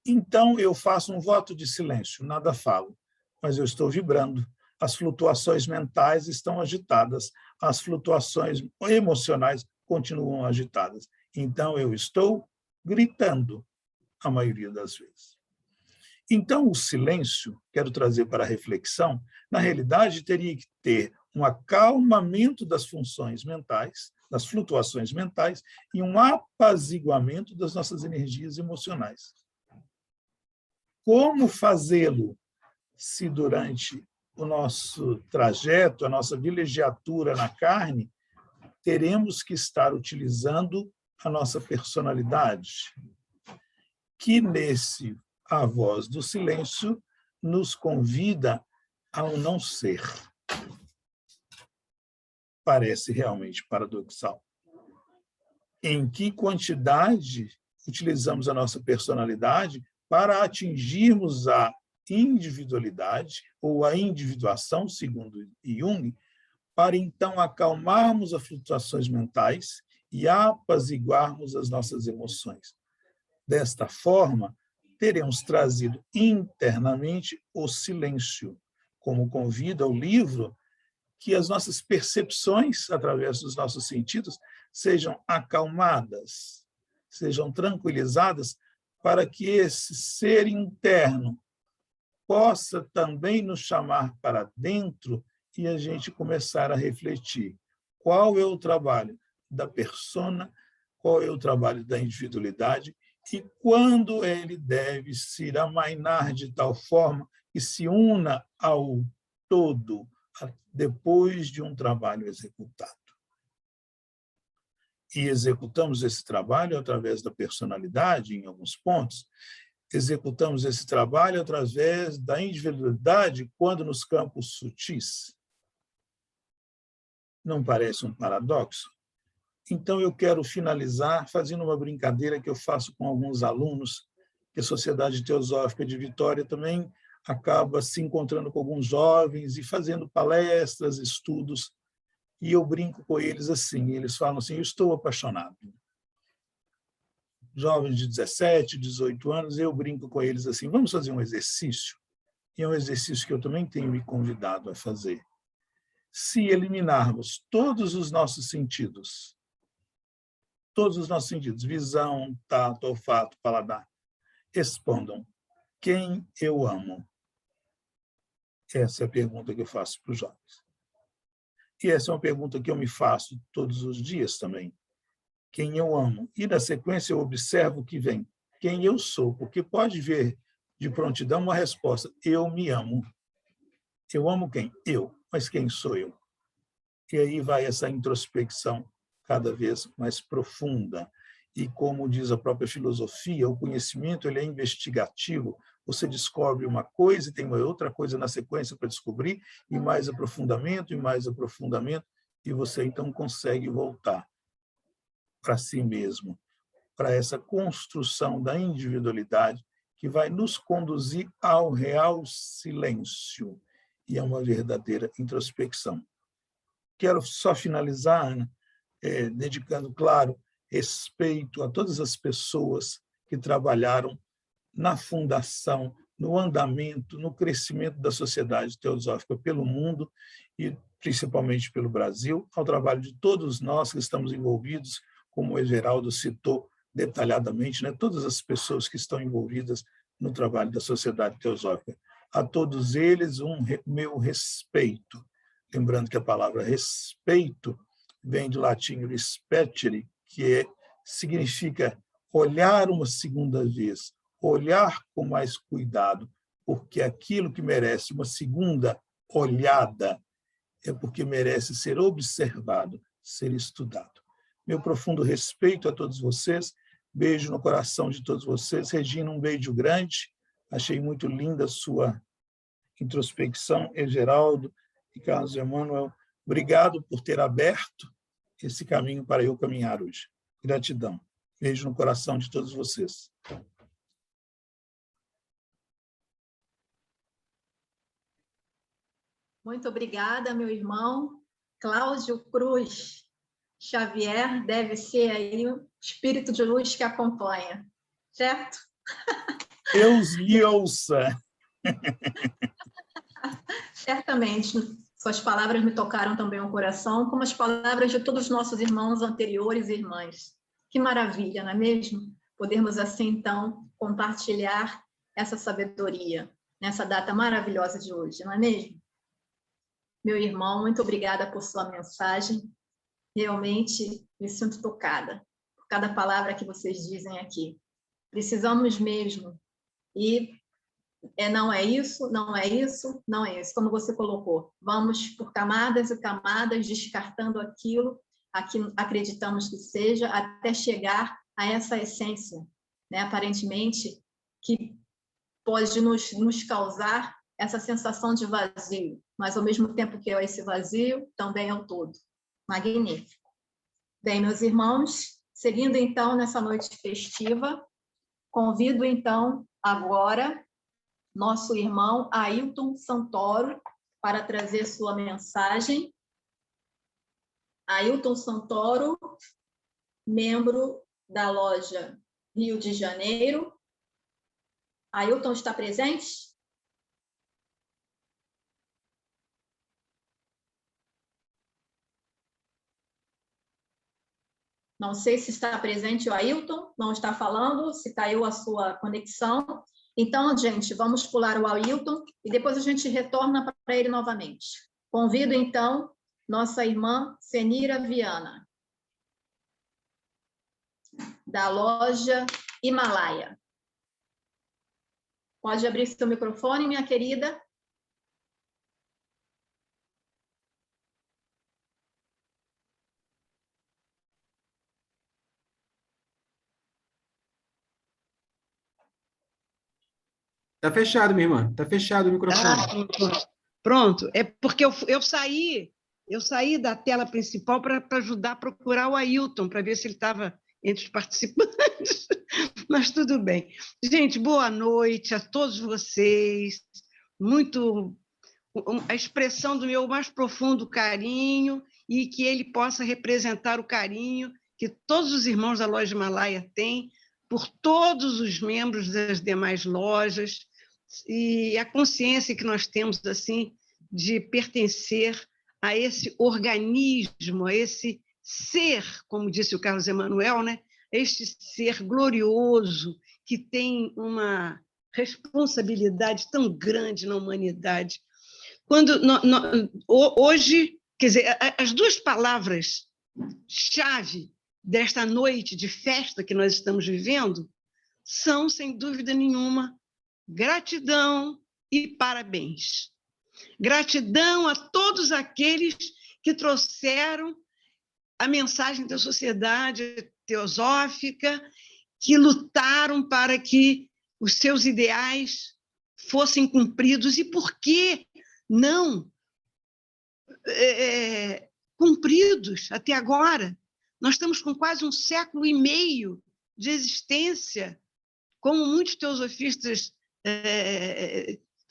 S5: Então, eu faço um voto de silêncio, nada falo, mas eu estou vibrando. As flutuações mentais estão agitadas, as flutuações emocionais continuam agitadas. Então, eu estou gritando a maioria das vezes. Então, o silêncio, quero trazer para a reflexão, na realidade, teria que ter um acalmamento das funções mentais, das flutuações mentais, e um apaziguamento das nossas energias emocionais. Como fazê-lo se durante o nosso trajeto, a nossa vilegiatura na carne, teremos que estar utilizando a nossa personalidade, que nesse A Voz do Silêncio nos convida ao não ser. Parece realmente paradoxal. Em que quantidade utilizamos a nossa personalidade para atingirmos a individualidade ou a individuação, segundo Jung, para então acalmarmos as flutuações mentais e apaziguarmos as nossas emoções. Desta forma, teremos trazido internamente o silêncio, como convida o livro, que as nossas percepções, através dos nossos sentidos, sejam acalmadas, sejam tranquilizadas, para que esse ser interno possa também nos chamar para dentro e a gente começar a refletir qual é o trabalho da persona, qual é o trabalho da individualidade e quando ele deve se amainar de tal forma que se una ao todo depois de um trabalho executado. E executamos esse trabalho através da personalidade, em alguns pontos, executamos esse trabalho através da individualidade quando nos campos sutis. Não parece um paradoxo? Então, eu quero finalizar fazendo uma brincadeira que eu faço com alguns alunos, que a Sociedade Teosófica de Vitória também acaba se encontrando com alguns jovens e fazendo palestras, estudos, e eu brinco com eles assim, eles falam assim, eu estou apaixonado. Jovens de 17, 18 anos, eu brinco com eles assim, vamos fazer um exercício? E é um exercício que eu também tenho me convidado a fazer. Se eliminarmos todos os nossos sentidos, visão, tato, olfato, paladar, respondam, quem eu amo? Essa é a pergunta que eu faço para os jovens. E essa é uma pergunta que eu me faço todos os dias também. Quem eu amo? E, na sequência, eu observo o que vem. Quem eu sou? Porque pode ver de prontidão uma resposta. Eu me amo. Eu amo quem? Eu. Mas quem sou eu? E aí vai essa introspecção cada vez mais profunda. E, como diz a própria filosofia, o conhecimento ele é investigativo. Você descobre uma coisa e tem uma outra coisa na sequência para descobrir, e mais aprofundamento, e você então consegue voltar para si mesmo, para essa construção da individualidade que vai nos conduzir ao real silêncio e a uma verdadeira introspecção. Quero só finalizar, Ana, dedicando, claro, respeito a todas as pessoas que trabalharam na fundação, no andamento, no crescimento da Sociedade Teosófica pelo mundo e principalmente pelo Brasil, ao trabalho de todos nós que estamos envolvidos, como o Everaldo citou detalhadamente, né? Todas as pessoas que estão envolvidas no trabalho da Sociedade Teosófica. A todos eles, meu respeito. Lembrando que a palavra respeito vem do latim respectere, que significa olhar uma segunda vez, olhar com mais cuidado, porque aquilo que merece uma segunda olhada é porque merece ser observado, ser estudado. Meu profundo respeito a todos vocês, beijo no coração de todos vocês. Regina, um beijo grande, achei muito linda a sua introspecção. Geraldo e Carlos Emanuel, obrigado por ter aberto esse caminho para eu caminhar hoje. Gratidão. Beijo no coração de todos vocês.
S1: Muito obrigada, meu irmão. Cláudio Cruz Xavier deve ser aí o espírito de luz que acompanha, certo?
S5: Deus lhe ouça.
S1: Certamente, suas palavras me tocaram também o coração, como as palavras de todos os nossos irmãos anteriores e irmãs. Que maravilha, não é mesmo? Podermos assim, então, compartilhar essa sabedoria nessa data maravilhosa de hoje, não é mesmo? Meu irmão, muito obrigada por sua mensagem. Realmente me sinto tocada por cada palavra que vocês dizem aqui. Precisamos mesmo. E não é isso, não é isso, não é isso, como você colocou. Vamos por camadas e camadas, descartando aquilo a que acreditamos que seja, até chegar a essa essência, né? Aparentemente, que pode nos causar essa sensação de vazio, mas ao mesmo tempo que é esse vazio, também é o todo. Magnífico. Bem, meus irmãos, seguindo então nessa noite festiva, convido então agora nosso irmão Ailton Santoro para trazer sua mensagem. Ailton Santoro, membro da loja Rio de Janeiro. Ailton está presente? Não sei se está presente o Ailton, não está falando, se caiu a sua conexão. Então, gente, vamos pular o Ailton e depois a gente retorna para ele novamente. Convido, então, nossa irmã Senira Viana, da loja Himalaia. Pode abrir seu microfone, minha querida.
S3: Está fechado, minha irmã. Está fechado o microfone.
S7: Pronto. É porque eu saí da tela principal para ajudar a procurar o Ailton, para ver se ele estava entre os participantes. Mas tudo bem. Gente, boa noite a todos vocês. A expressão do meu mais profundo carinho e que ele possa representar o carinho que todos os irmãos da loja Himalaia têm por todos os membros das demais lojas e a consciência que nós temos assim de pertencer a esse organismo, a esse ser, como disse o Carlos Emanuel, né? Este ser glorioso que tem uma responsabilidade tão grande na humanidade. Hoje, quer dizer, as duas palavras-chave desta noite de festa que nós estamos vivendo são, sem dúvida nenhuma, gratidão e parabéns. Gratidão a todos aqueles que trouxeram a mensagem da Sociedade Teosófica, que lutaram para que os seus ideais fossem cumpridos e, por que não cumpridos até agora? Nós estamos com quase 1,5 séculos de existência como muitos teosofistas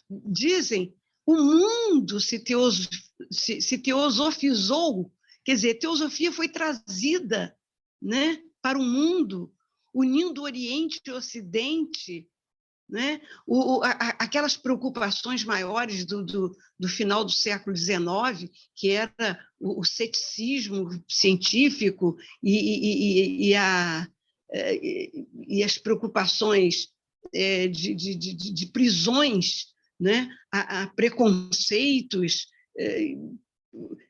S7: dizem, o mundo se teosofizou, quer dizer, a teosofia foi trazida, né, para o mundo, unindo o Oriente e o Ocidente, né? Aquelas preocupações maiores do final do século XIX, que era o ceticismo científico e as preocupações de prisões, né? a preconceitos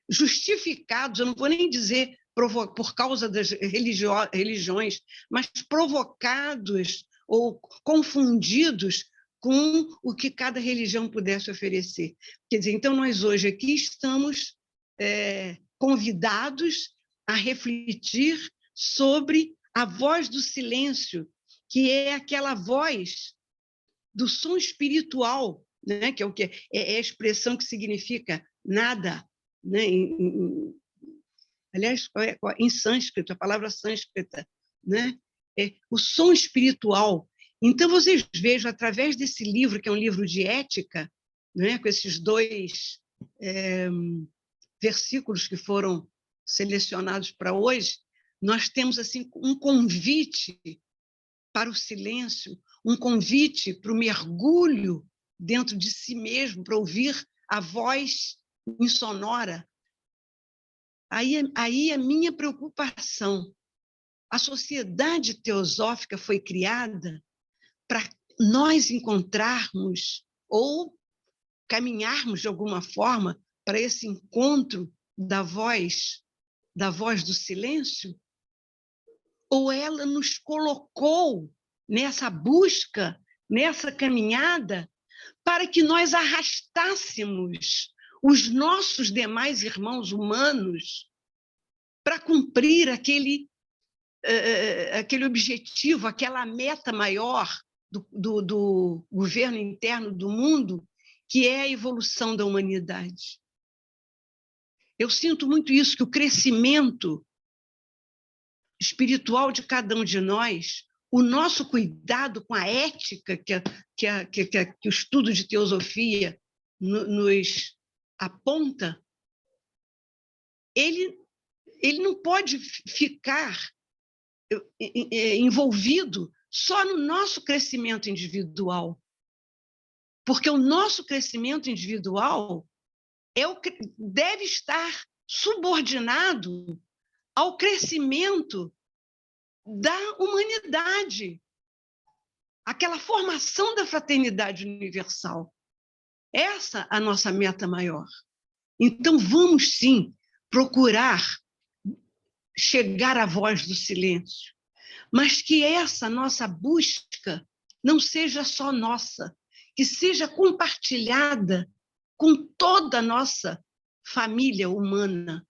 S7: justificados, eu não vou nem dizer por causa das religiões, mas provocados ou confundidos com o que cada religião pudesse oferecer. Quer dizer, então, nós hoje aqui estamos convidados a refletir sobre a voz do silêncio, que é aquela voz do som espiritual, né? Que é a expressão que significa nada, né? Aliás, em sânscrito, a palavra sânscrita, né? O som espiritual. Então, vocês vejam, através desse livro, que é um livro de ética, né? Com esses 2 versículos que foram selecionados para hoje, nós temos assim um convite para o silêncio, um convite para o mergulho dentro de si mesmo, para ouvir a voz insonora. Aí a minha preocupação. A sociedade teosófica foi criada para nós encontrarmos ou caminharmos de alguma forma para esse encontro da voz do silêncio? Ou ela nos colocou nessa busca, nessa caminhada, para que nós arrastássemos os nossos demais irmãos humanos para cumprir aquele objetivo, aquela meta maior do governo interno do mundo, que é a evolução da humanidade. Eu sinto muito isso, que o crescimento espiritual de cada um de nós, o nosso cuidado com a ética que o estudo de teosofia nos aponta, ele não pode ficar envolvido só no nosso crescimento individual, porque o nosso crescimento individual deve estar subordinado ao crescimento da humanidade, aquela formação da fraternidade universal. Essa é a nossa meta maior. Então, vamos, sim, procurar chegar à voz do silêncio, mas que essa nossa busca não seja só nossa, que seja compartilhada com toda a nossa família humana.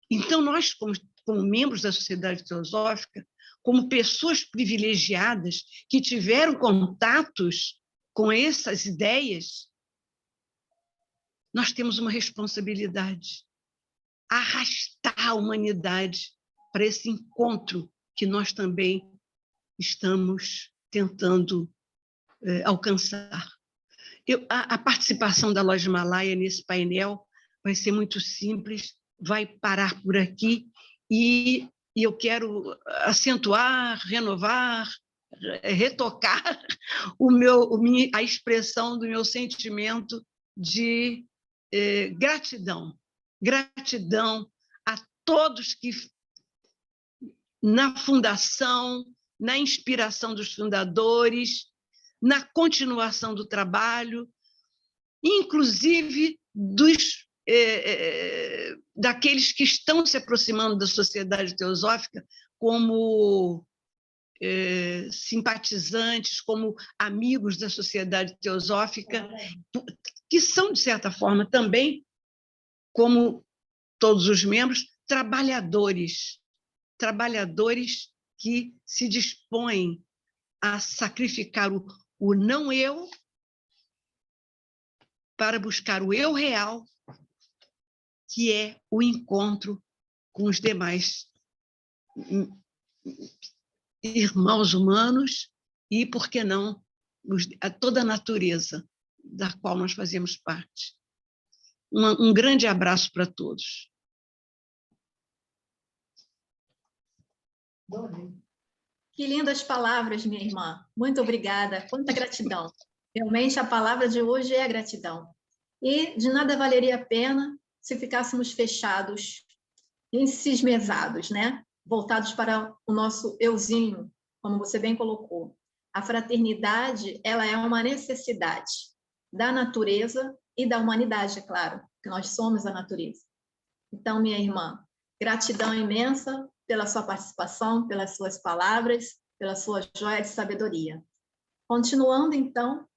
S7: Então, nós, como membros da Sociedade Teosófica, como pessoas privilegiadas que tiveram contatos com essas ideias, nós temos uma responsabilidade: arrastar a humanidade para esse encontro que nós também estamos tentando alcançar. A participação da Loja Himalaia nesse painel vai ser muito simples, vai parar por aqui, e eu quero acentuar, renovar, retocar a expressão do meu sentimento de gratidão. Gratidão a todos que, na fundação, na inspiração dos fundadores, na continuação do trabalho, inclusive daqueles que estão se aproximando da Sociedade Teosófica como simpatizantes, como amigos da Sociedade Teosófica, que são, de certa forma, também, como todos os membros, trabalhadores que se dispõem a sacrificar o não-eu para buscar o eu real, que é o encontro com os demais irmãos humanos e, por que não, a toda a natureza da qual nós fazemos parte. Um grande abraço para todos.
S1: Que lindas palavras, minha irmã. Muito obrigada. Quanta gratidão. Realmente, a palavra de hoje é a gratidão. E de nada valeria a pena se ficássemos fechados, encismesados, né? Voltados para o nosso euzinho, como você bem colocou. A fraternidade, ela é uma necessidade da natureza e da humanidade, é claro, que nós somos a natureza. Então, minha irmã, gratidão imensa pela sua participação, pelas suas palavras, pela sua joia de sabedoria. Continuando, então,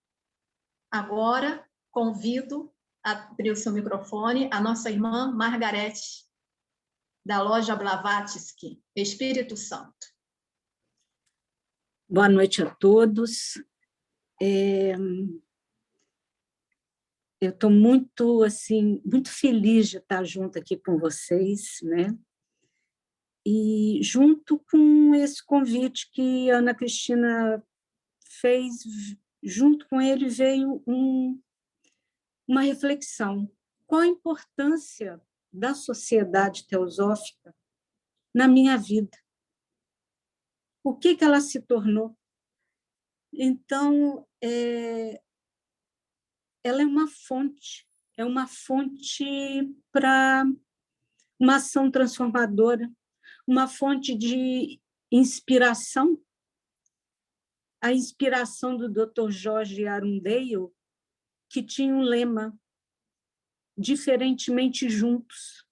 S1: agora convido a abrir o seu microfone a nossa irmã Margarete, da loja Blavatsky, Espírito Santo.
S8: Boa noite a todos. Eu estou muito feliz de estar junto aqui com vocês, né? E junto com esse convite que a Ana Cristina fez, junto com ele veio uma reflexão. Qual a importância da sociedade teosófica na minha vida? O que ela se tornou? Então, ela é uma fonte para uma ação transformadora, uma fonte de inspiração. A inspiração do Dr. Jorge Arundale, que tinha um lema, diferentemente juntos.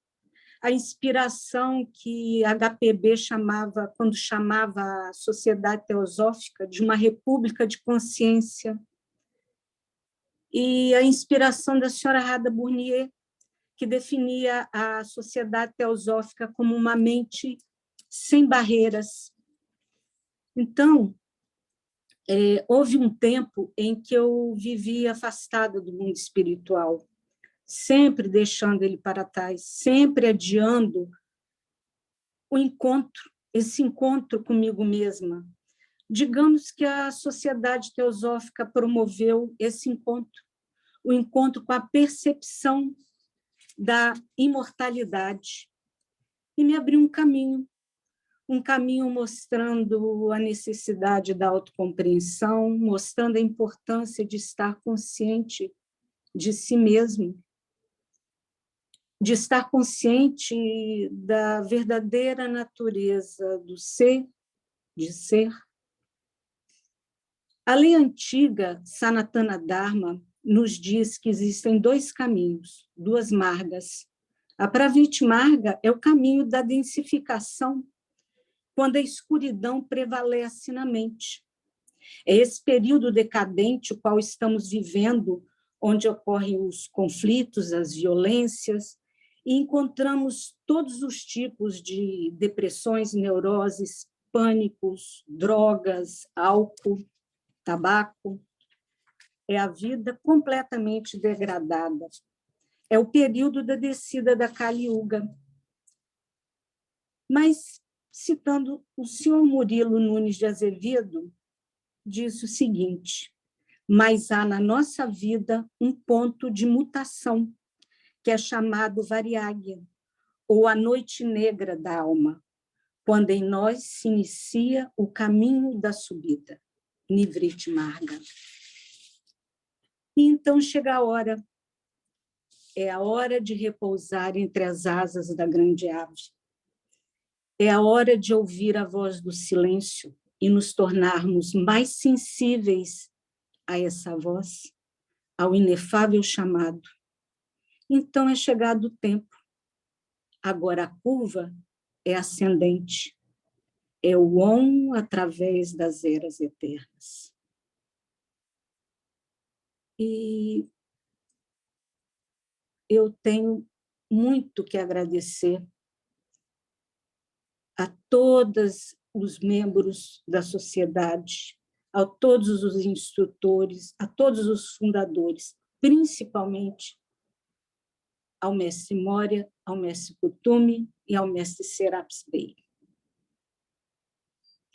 S8: A inspiração que HPB chamava, quando chamava a Sociedade Teosófica, de uma república de consciência. E a inspiração da senhora Radha Burnier, que definia a Sociedade Teosófica como uma mente sem barreiras. Então, houve um tempo em que eu vivia afastada do mundo espiritual, sempre deixando ele para trás, sempre adiando esse encontro comigo mesma. Digamos que a Sociedade Teosófica promoveu esse encontro, o encontro com a percepção da imortalidade, e me abriu um caminho mostrando a necessidade da autocompreensão, mostrando a importância de estar consciente de si mesmo, de estar consciente da verdadeira natureza do ser, de ser. A lei antiga, Sanatana Dharma, nos diz que existem dois caminhos, duas margas. A Pravritti Marga é o caminho da densificação, quando a escuridão prevalece na mente. É esse período decadente o qual estamos vivendo, onde ocorrem os conflitos, as violências, e encontramos todos os tipos de depressões, neuroses, pânicos, drogas, álcool, tabaco. É a vida completamente degradada. É o período da descida da Kali Yuga. Mas, citando o senhor Murilo Nunes de Azevedo, diz o seguinte: mas há na nossa vida um ponto de mutação, que é chamado Variágia, ou a noite negra da alma, quando em nós se inicia o caminho da subida, Nivritti Marga. E então chega a hora, é a hora de repousar entre as asas da grande ave. É a hora de ouvir a voz do silêncio e nos tornarmos mais sensíveis a essa voz, ao inefável chamado. Então é chegado o tempo. Agora a curva é ascendente. É o Om através das eras eternas. E eu tenho muito que agradecer a todos os membros da sociedade, a todos os instrutores, a todos os fundadores, principalmente ao mestre Moria, ao mestre Kuthumi e ao mestre Serapis Bey.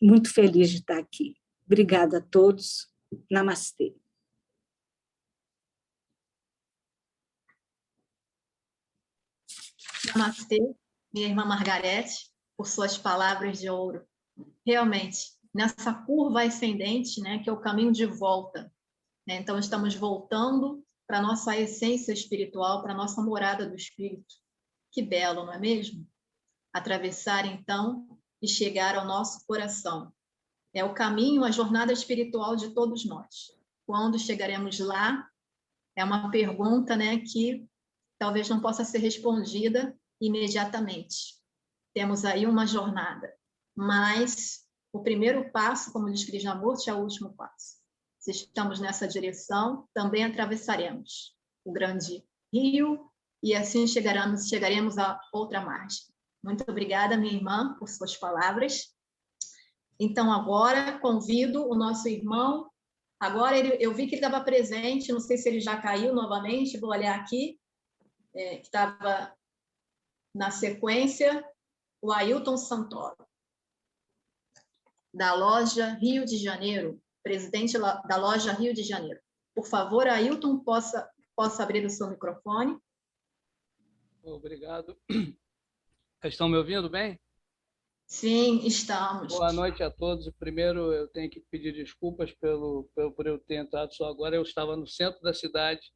S8: Muito feliz de estar aqui. Obrigada a todos. Namastê.
S1: Namastê, minha irmã Margarete, por suas palavras de ouro. Realmente, nessa curva ascendente, né, que é o caminho de volta, né? Então, estamos voltando para a nossa essência espiritual, para a nossa morada do Espírito. Que belo, não é mesmo? Atravessar, então, e chegar ao nosso coração. É o caminho, a jornada espiritual de todos nós. Quando chegaremos lá, é uma pergunta, né, que talvez não possa ser respondida imediatamente. Temos aí uma jornada, mas o primeiro passo, como diz Krishnamurti, é o último passo. Se estamos nessa direção, também atravessaremos o grande rio e assim chegaremos a outra margem. Muito obrigada, minha irmã, por suas palavras. Então, agora, convido o nosso irmão. Agora, eu vi que ele estava presente, não sei se ele já caiu novamente, vou olhar aqui, que estava na sequência, o Ailton Santoro, da loja Rio de Janeiro, presidente da loja Rio de Janeiro. Por favor, Ailton, possa abrir o seu microfone.
S9: Obrigado. Estão me ouvindo bem?
S1: Sim, estamos.
S9: Boa noite a todos. Primeiro, eu tenho que pedir desculpas por eu ter entrado só agora. Eu estava no centro da cidade,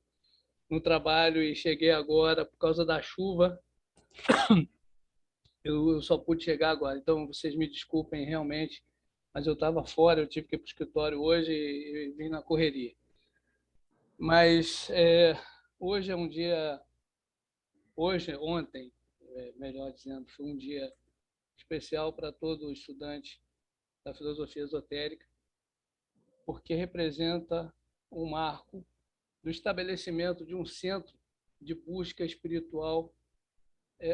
S9: no trabalho, e cheguei agora por causa da chuva. Eu só pude chegar agora. Então, vocês me desculpem realmente, mas eu estava fora, eu tive que ir para o escritório hoje e vim na correria. Mas hoje é um dia... Ontem, melhor dizendo, foi um dia especial para todo estudante da filosofia esotérica, porque representa um marco do estabelecimento de um centro de busca espiritual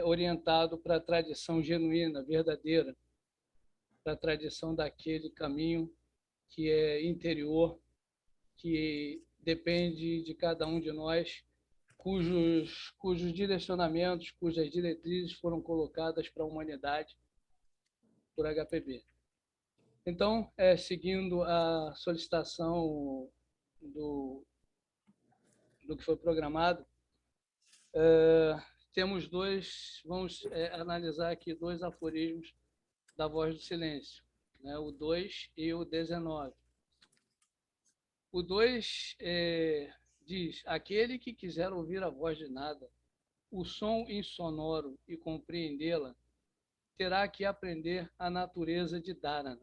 S9: orientado para a tradição genuína, verdadeira, para a tradição daquele caminho que é interior, que depende de cada um de nós, cujos direcionamentos, cujas diretrizes foram colocadas para a humanidade por HPB. Então, seguindo a solicitação do que foi programado, vamos analisar aqui 2 aforismos da Voz do Silêncio, né? O 2 e o 19. O 2 diz: aquele que quiser ouvir a voz de nada, o som insonoro e compreendê-la, terá que aprender a natureza de Dharana.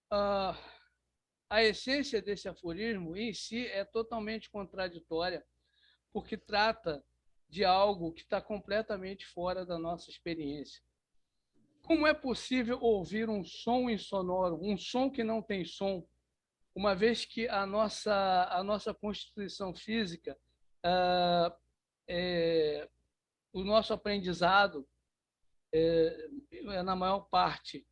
S9: A essência desse aforismo em si é totalmente contraditória, porque trata de algo que está completamente fora da nossa experiência. Como é possível ouvir um som insonoro, um som que não tem som, uma vez que a nossa constituição física, o nosso aprendizado, na maior parte,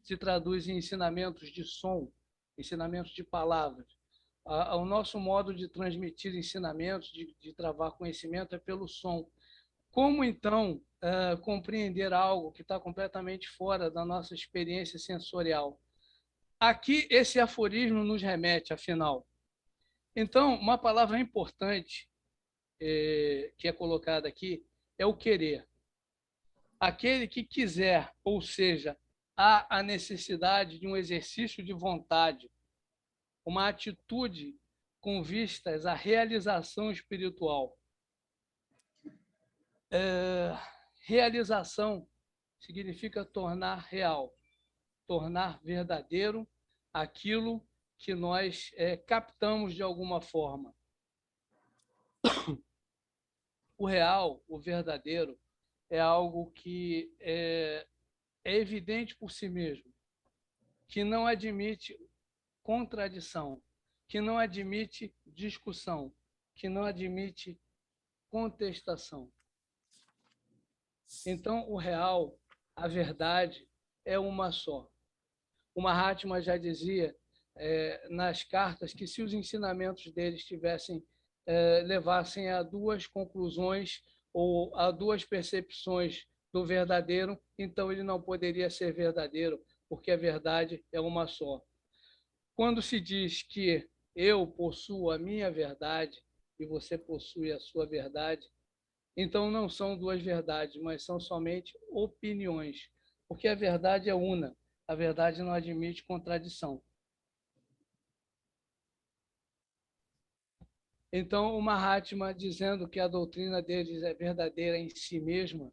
S9: se traduz em ensinamentos de som, ensinamentos de palavras. O nosso modo de transmitir ensinamentos, de travar conhecimento, é pelo som. Como, então, compreender algo que está completamente fora da nossa experiência sensorial? Aqui, esse aforismo nos remete, afinal. Então, uma palavra importante que é colocada aqui é o querer. Aquele que quiser, ou seja, há a necessidade de um exercício de vontade, uma atitude com vistas à realização espiritual. Realização significa tornar real, tornar verdadeiro aquilo que nós captamos de alguma forma. O real, o verdadeiro, é algo que é evidente por si mesmo, que não admite contradição, que não admite discussão, que não admite contestação. Então, o real, a verdade, é uma só. O Mahatma já dizia nas cartas que se os ensinamentos deles levassem a 2 conclusões ou a 2 percepções do verdadeiro, então ele não poderia ser verdadeiro, porque a verdade é uma só. Quando se diz que eu possuo a minha verdade e você possui a sua verdade, então não são duas verdades, mas são somente opiniões, porque a verdade é una, a verdade não admite contradição. Então, o Mahatma, dizendo que a doutrina deles é verdadeira em si mesma,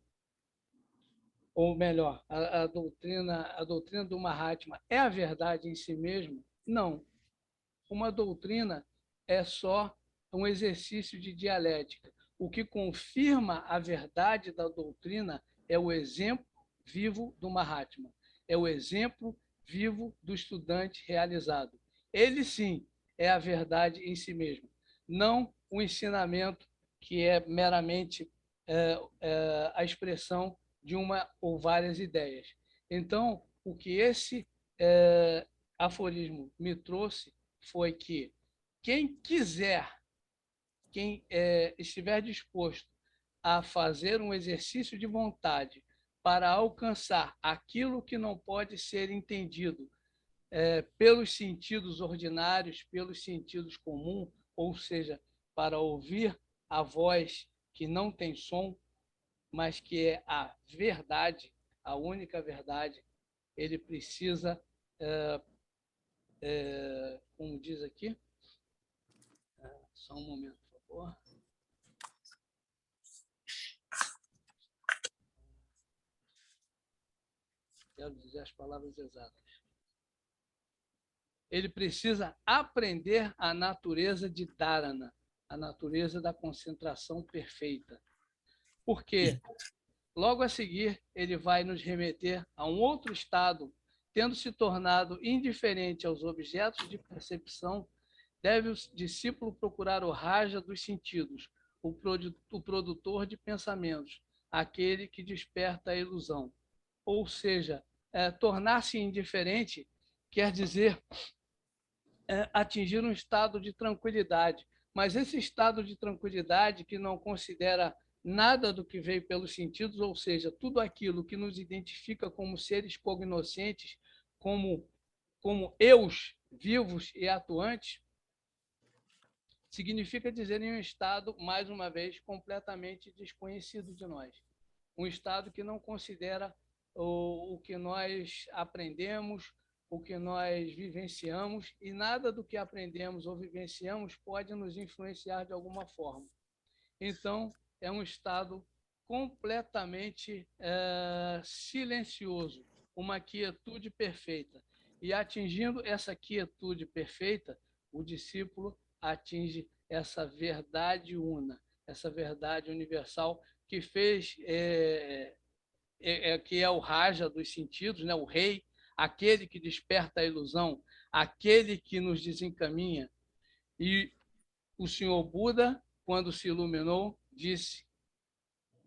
S9: ou melhor, a doutrina do Mahatma é a verdade em si mesma? Não. Uma doutrina é só um exercício de dialética. O que confirma a verdade da doutrina é o exemplo vivo do Mahatma, é o exemplo vivo do estudante realizado. Ele sim é a verdade em si mesmo, não o ensinamento que é meramente a expressão de uma ou várias ideias. Então, o que esse aforismo me trouxe foi que quem quiser, quem estiver disposto a fazer um exercício de vontade para alcançar aquilo que não pode ser entendido pelos sentidos ordinários, pelos sentidos comuns, ou seja, para ouvir a voz que não tem som, mas que é a verdade, a única verdade, ele precisa, como diz aqui, só um momento, por favor. Quero dizer as palavras exatas. Ele precisa aprender a natureza de Dharana, a natureza da concentração perfeita. Porque logo a seguir ele vai nos remeter a um outro estado, tendo se tornado indiferente aos objetos de percepção, deve o discípulo procurar o raja dos sentidos, o produtor de pensamentos, aquele que desperta a ilusão. Ou seja, tornar-se indiferente quer dizer atingir um estado de tranquilidade, mas esse estado de tranquilidade que não considera nada do que veio pelos sentidos, ou seja, tudo aquilo que nos identifica como seres cognoscentes, como eus vivos e atuantes, significa dizer em um estado, mais uma vez, completamente desconhecido de nós. Um estado que não considera o que nós aprendemos, o que nós vivenciamos, e nada do que aprendemos ou vivenciamos pode nos influenciar de alguma forma. Então, é um estado completamente silencioso, uma quietude perfeita. E atingindo essa quietude perfeita, o discípulo atinge essa verdade una, essa verdade universal que fez, que é o raja dos sentidos, né? O rei, aquele que desperta a ilusão, aquele que nos desencaminha. E o senhor Buda, quando se iluminou, disse: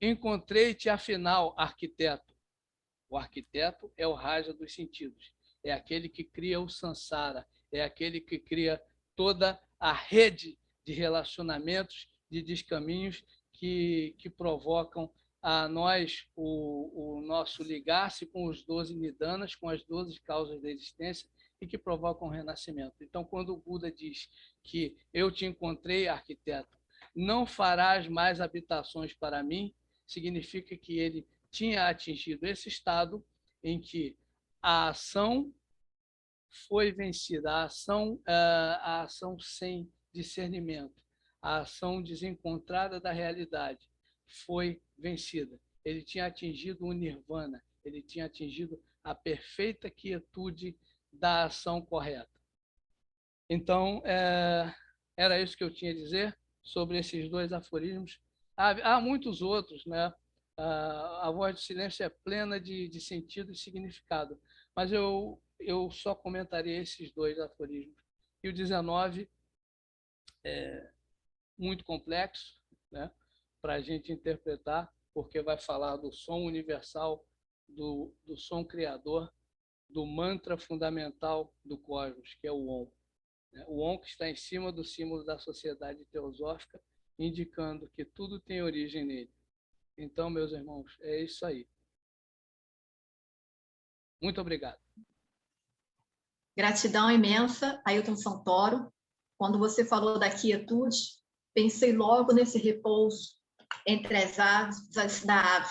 S9: encontrei-te afinal, arquiteto. O arquiteto é o raja dos sentidos, é aquele que cria o samsara, é aquele que cria toda a rede de relacionamentos, de descaminhos que provocam a nós o nosso ligar-se com os 12 nidanas, com as 12 causas da existência, e que provocam o renascimento. Então, quando o Buda diz que eu te encontrei, arquiteto, não farás mais habitações para mim, significa que ele tinha atingido esse estado em que a ação foi vencida, a ação sem discernimento, a ação desencontrada da realidade foi vencida. Ele tinha atingido o nirvana, ele tinha atingido a perfeita quietude da ação correta. Então, era isso que eu tinha a dizer sobre esses dois aforismos. Há muitos outros, né? A voz do silêncio é plena de sentido e significado, mas eu só comentaria esses dois aforismos. E o 19 é muito complexo, né? Para a gente interpretar, porque vai falar do som universal, do som criador, do mantra fundamental do cosmos, que é o Om. O Om, que está em cima do símbolo da sociedade teosófica, indicando que tudo tem origem nele. Então, meus irmãos, é isso aí. Muito obrigado.
S1: Gratidão imensa, Ailton Santoro. Quando você falou da quietude, pensei logo nesse repouso entre as asas da ave,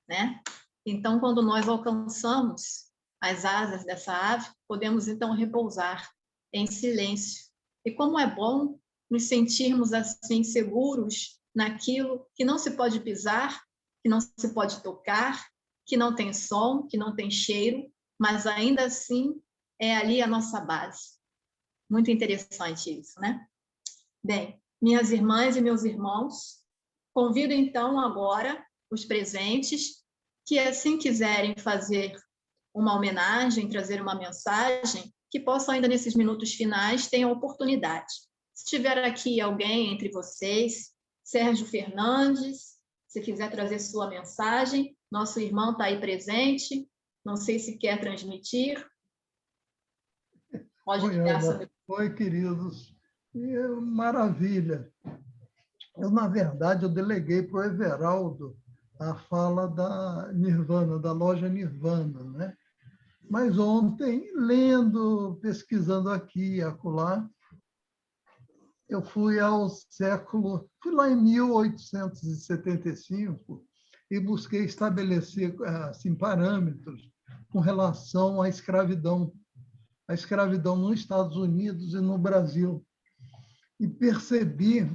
S1: né? Então, quando nós alcançamos as asas dessa ave, podemos então repousar em silêncio. E como é bom nos sentirmos assim seguros naquilo que não se pode pisar, que não se pode tocar, que não tem som, que não tem cheiro, mas ainda assim é ali a nossa base. Muito interessante isso, né? Bem, minhas irmãs e meus irmãos, convido então agora os presentes que assim quiserem fazer uma homenagem, trazer uma mensagem, que possam ainda nesses minutos finais ter a oportunidade. Se tiver aqui alguém entre vocês, Sérgio Fernandes, se quiser trazer sua mensagem, nosso irmão está aí presente, não sei se quer transmitir. Pode dar essa...
S10: Oi, queridos. Maravilha. Na verdade, eu deleguei para o Everaldo a fala da Nirvana, da loja Nirvana, né? Mas ontem, lendo, pesquisando aqui e acolá, eu fui lá em 1875 e busquei estabelecer assim, parâmetros com relação à escravidão nos Estados Unidos e no Brasil. E percebi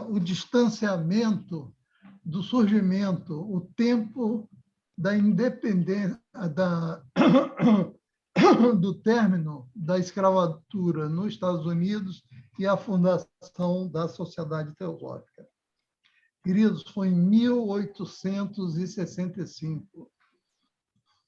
S10: o distanciamento do surgimento, o tempo da independência, do término da escravatura nos Estados Unidos e a fundação da Sociedade Teosófica. Queridos, foi em 1865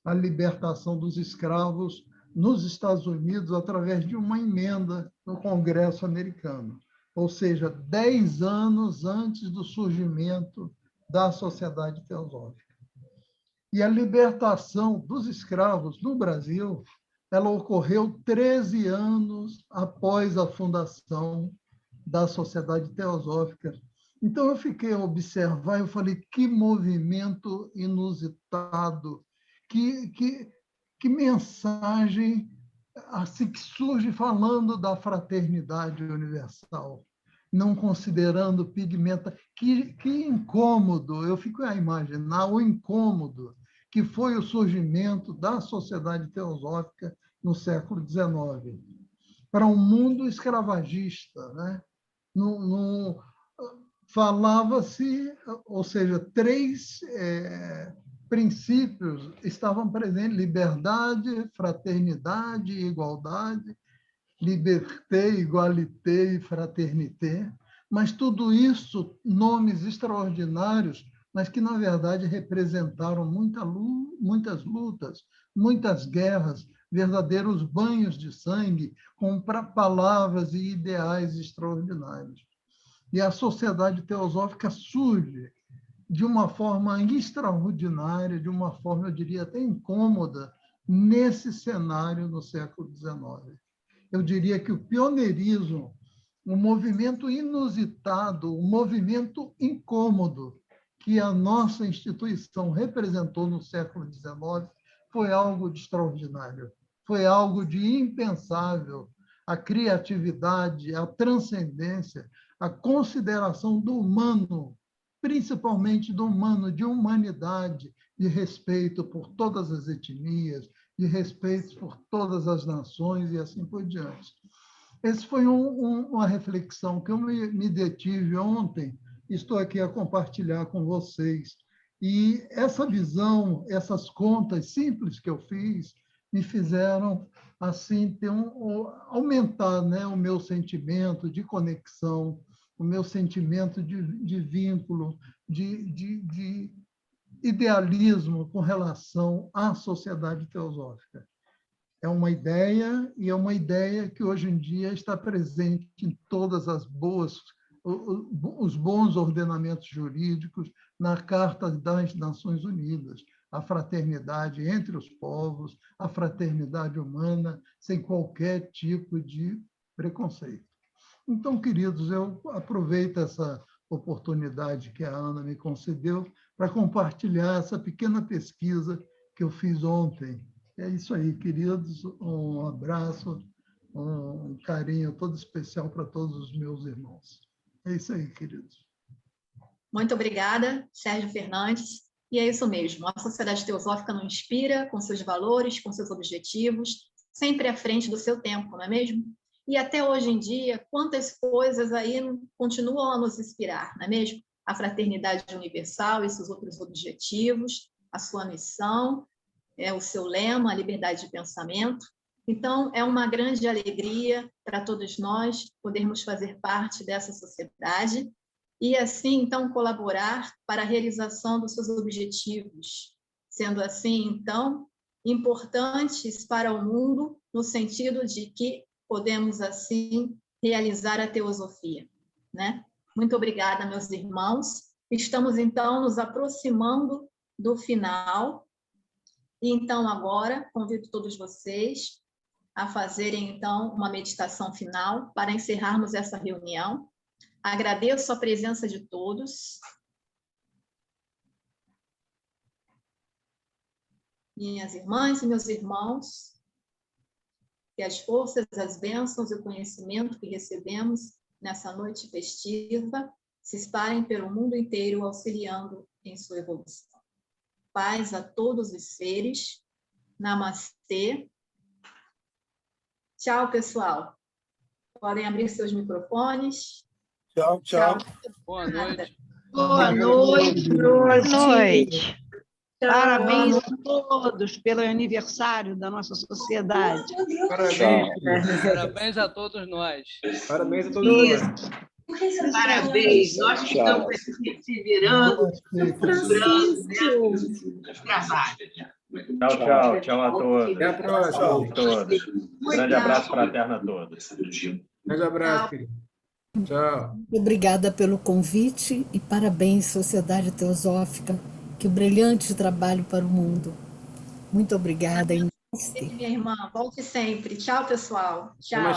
S10: a libertação dos escravos nos Estados Unidos através de uma emenda no Congresso americano, ou seja, 10 anos antes do surgimento da Sociedade Teosófica. E a libertação dos escravos no Brasil, ela ocorreu 13 anos após a fundação da Sociedade Teosófica. Então, eu fiquei a observar, eu falei, que movimento inusitado, que mensagem assim que surge falando da fraternidade universal, não considerando pigmenta. Que incômodo, eu fico a imaginar o incômodo que foi o surgimento da Sociedade Teosófica no século XIX, para um mundo escravagista, né? Falava-se, ou seja, 3 princípios estavam presentes: liberdade, fraternidade e igualdade, liberté, igualité e fraternité, mas tudo isso, nomes extraordinários, mas que, na verdade, representaram muitas lutas, muitas guerras, verdadeiros banhos de sangue, com palavras e ideais extraordinários. E a Sociedade Teosófica surge de uma forma extraordinária, de uma forma, eu diria, até incômoda, nesse cenário no século XIX. Eu diria que o pioneirismo, um movimento inusitado, um movimento incômodo que a nossa instituição representou no século XIX, foi algo de extraordinário, foi algo de impensável. A criatividade, a transcendência, a consideração do humano, principalmente do humano, de humanidade, de respeito por todas as etnias, de respeito por todas as nações e assim por diante. Essa foi uma reflexão que eu me detive ontem, estou aqui a compartilhar com vocês. E essa visão, essas contas simples que eu fiz, me fizeram assim aumentar, né, o meu sentimento de conexão, o meu sentimento de vínculo, de idealismo com relação à Sociedade Teosófica. É uma ideia, e é uma ideia que hoje em dia está presente em todas os bons ordenamentos jurídicos, na Carta das Nações Unidas, a fraternidade entre os povos, a fraternidade humana, sem qualquer tipo de preconceito. Então, queridos, eu aproveito essa oportunidade que a Ana me concedeu para compartilhar essa pequena pesquisa que eu fiz ontem É isso aí, queridos. Um abraço, um carinho todo especial para todos os meus irmãos. É isso aí, queridos.
S1: Muito obrigada, Sérgio Fernandes. E é isso mesmo, a Sociedade Teosófica nos inspira com seus valores, com seus objetivos, sempre à frente do seu tempo, não é mesmo? E até hoje em dia, quantas coisas aí continuam a nos inspirar, não é mesmo? A fraternidade universal e seus outros objetivos, a sua missão, o seu lema, a liberdade de pensamento. Então, é uma grande alegria para todos nós podermos fazer parte dessa sociedade e, assim, então, colaborar para a realização dos seus objetivos, sendo assim, então, importantes para o mundo, no sentido de que podemos, assim, realizar a teosofia, né? Muito obrigada, meus irmãos. Estamos, então, nos aproximando do final. E, então, agora, convido todos vocês a fazerem, então, uma meditação final para encerrarmos essa reunião. Agradeço a presença de todos. Minhas irmãs e meus irmãos, que as forças, as bênçãos e o conhecimento que recebemos nessa noite festiva se espalhem pelo mundo inteiro, auxiliando em sua evolução. Paz a todos os seres. Namastê. Tchau, pessoal. Podem abrir seus microfones.
S5: Tchau, tchau.
S9: Boa noite.
S7: Boa noite. Boa
S11: noite.
S7: Parabéns a todos pelo aniversário da nossa sociedade.
S9: Parabéns a todos nós.
S3: Parabéns a todos nós.
S2: Parabéns, nós estamos perseverando, procurando os trabalhos.
S12: Tchau a todos.
S3: Até a próxima.
S12: Todos. Grande abraço fraterno a todos.
S3: Grande abraço, querido. Tchau.
S11: Obrigada pelo convite e parabéns, Sociedade Teosófica. Que brilhante trabalho para o mundo. Muito obrigada.
S1: Minha irmã, volte sempre. Tchau, pessoal. Tchau.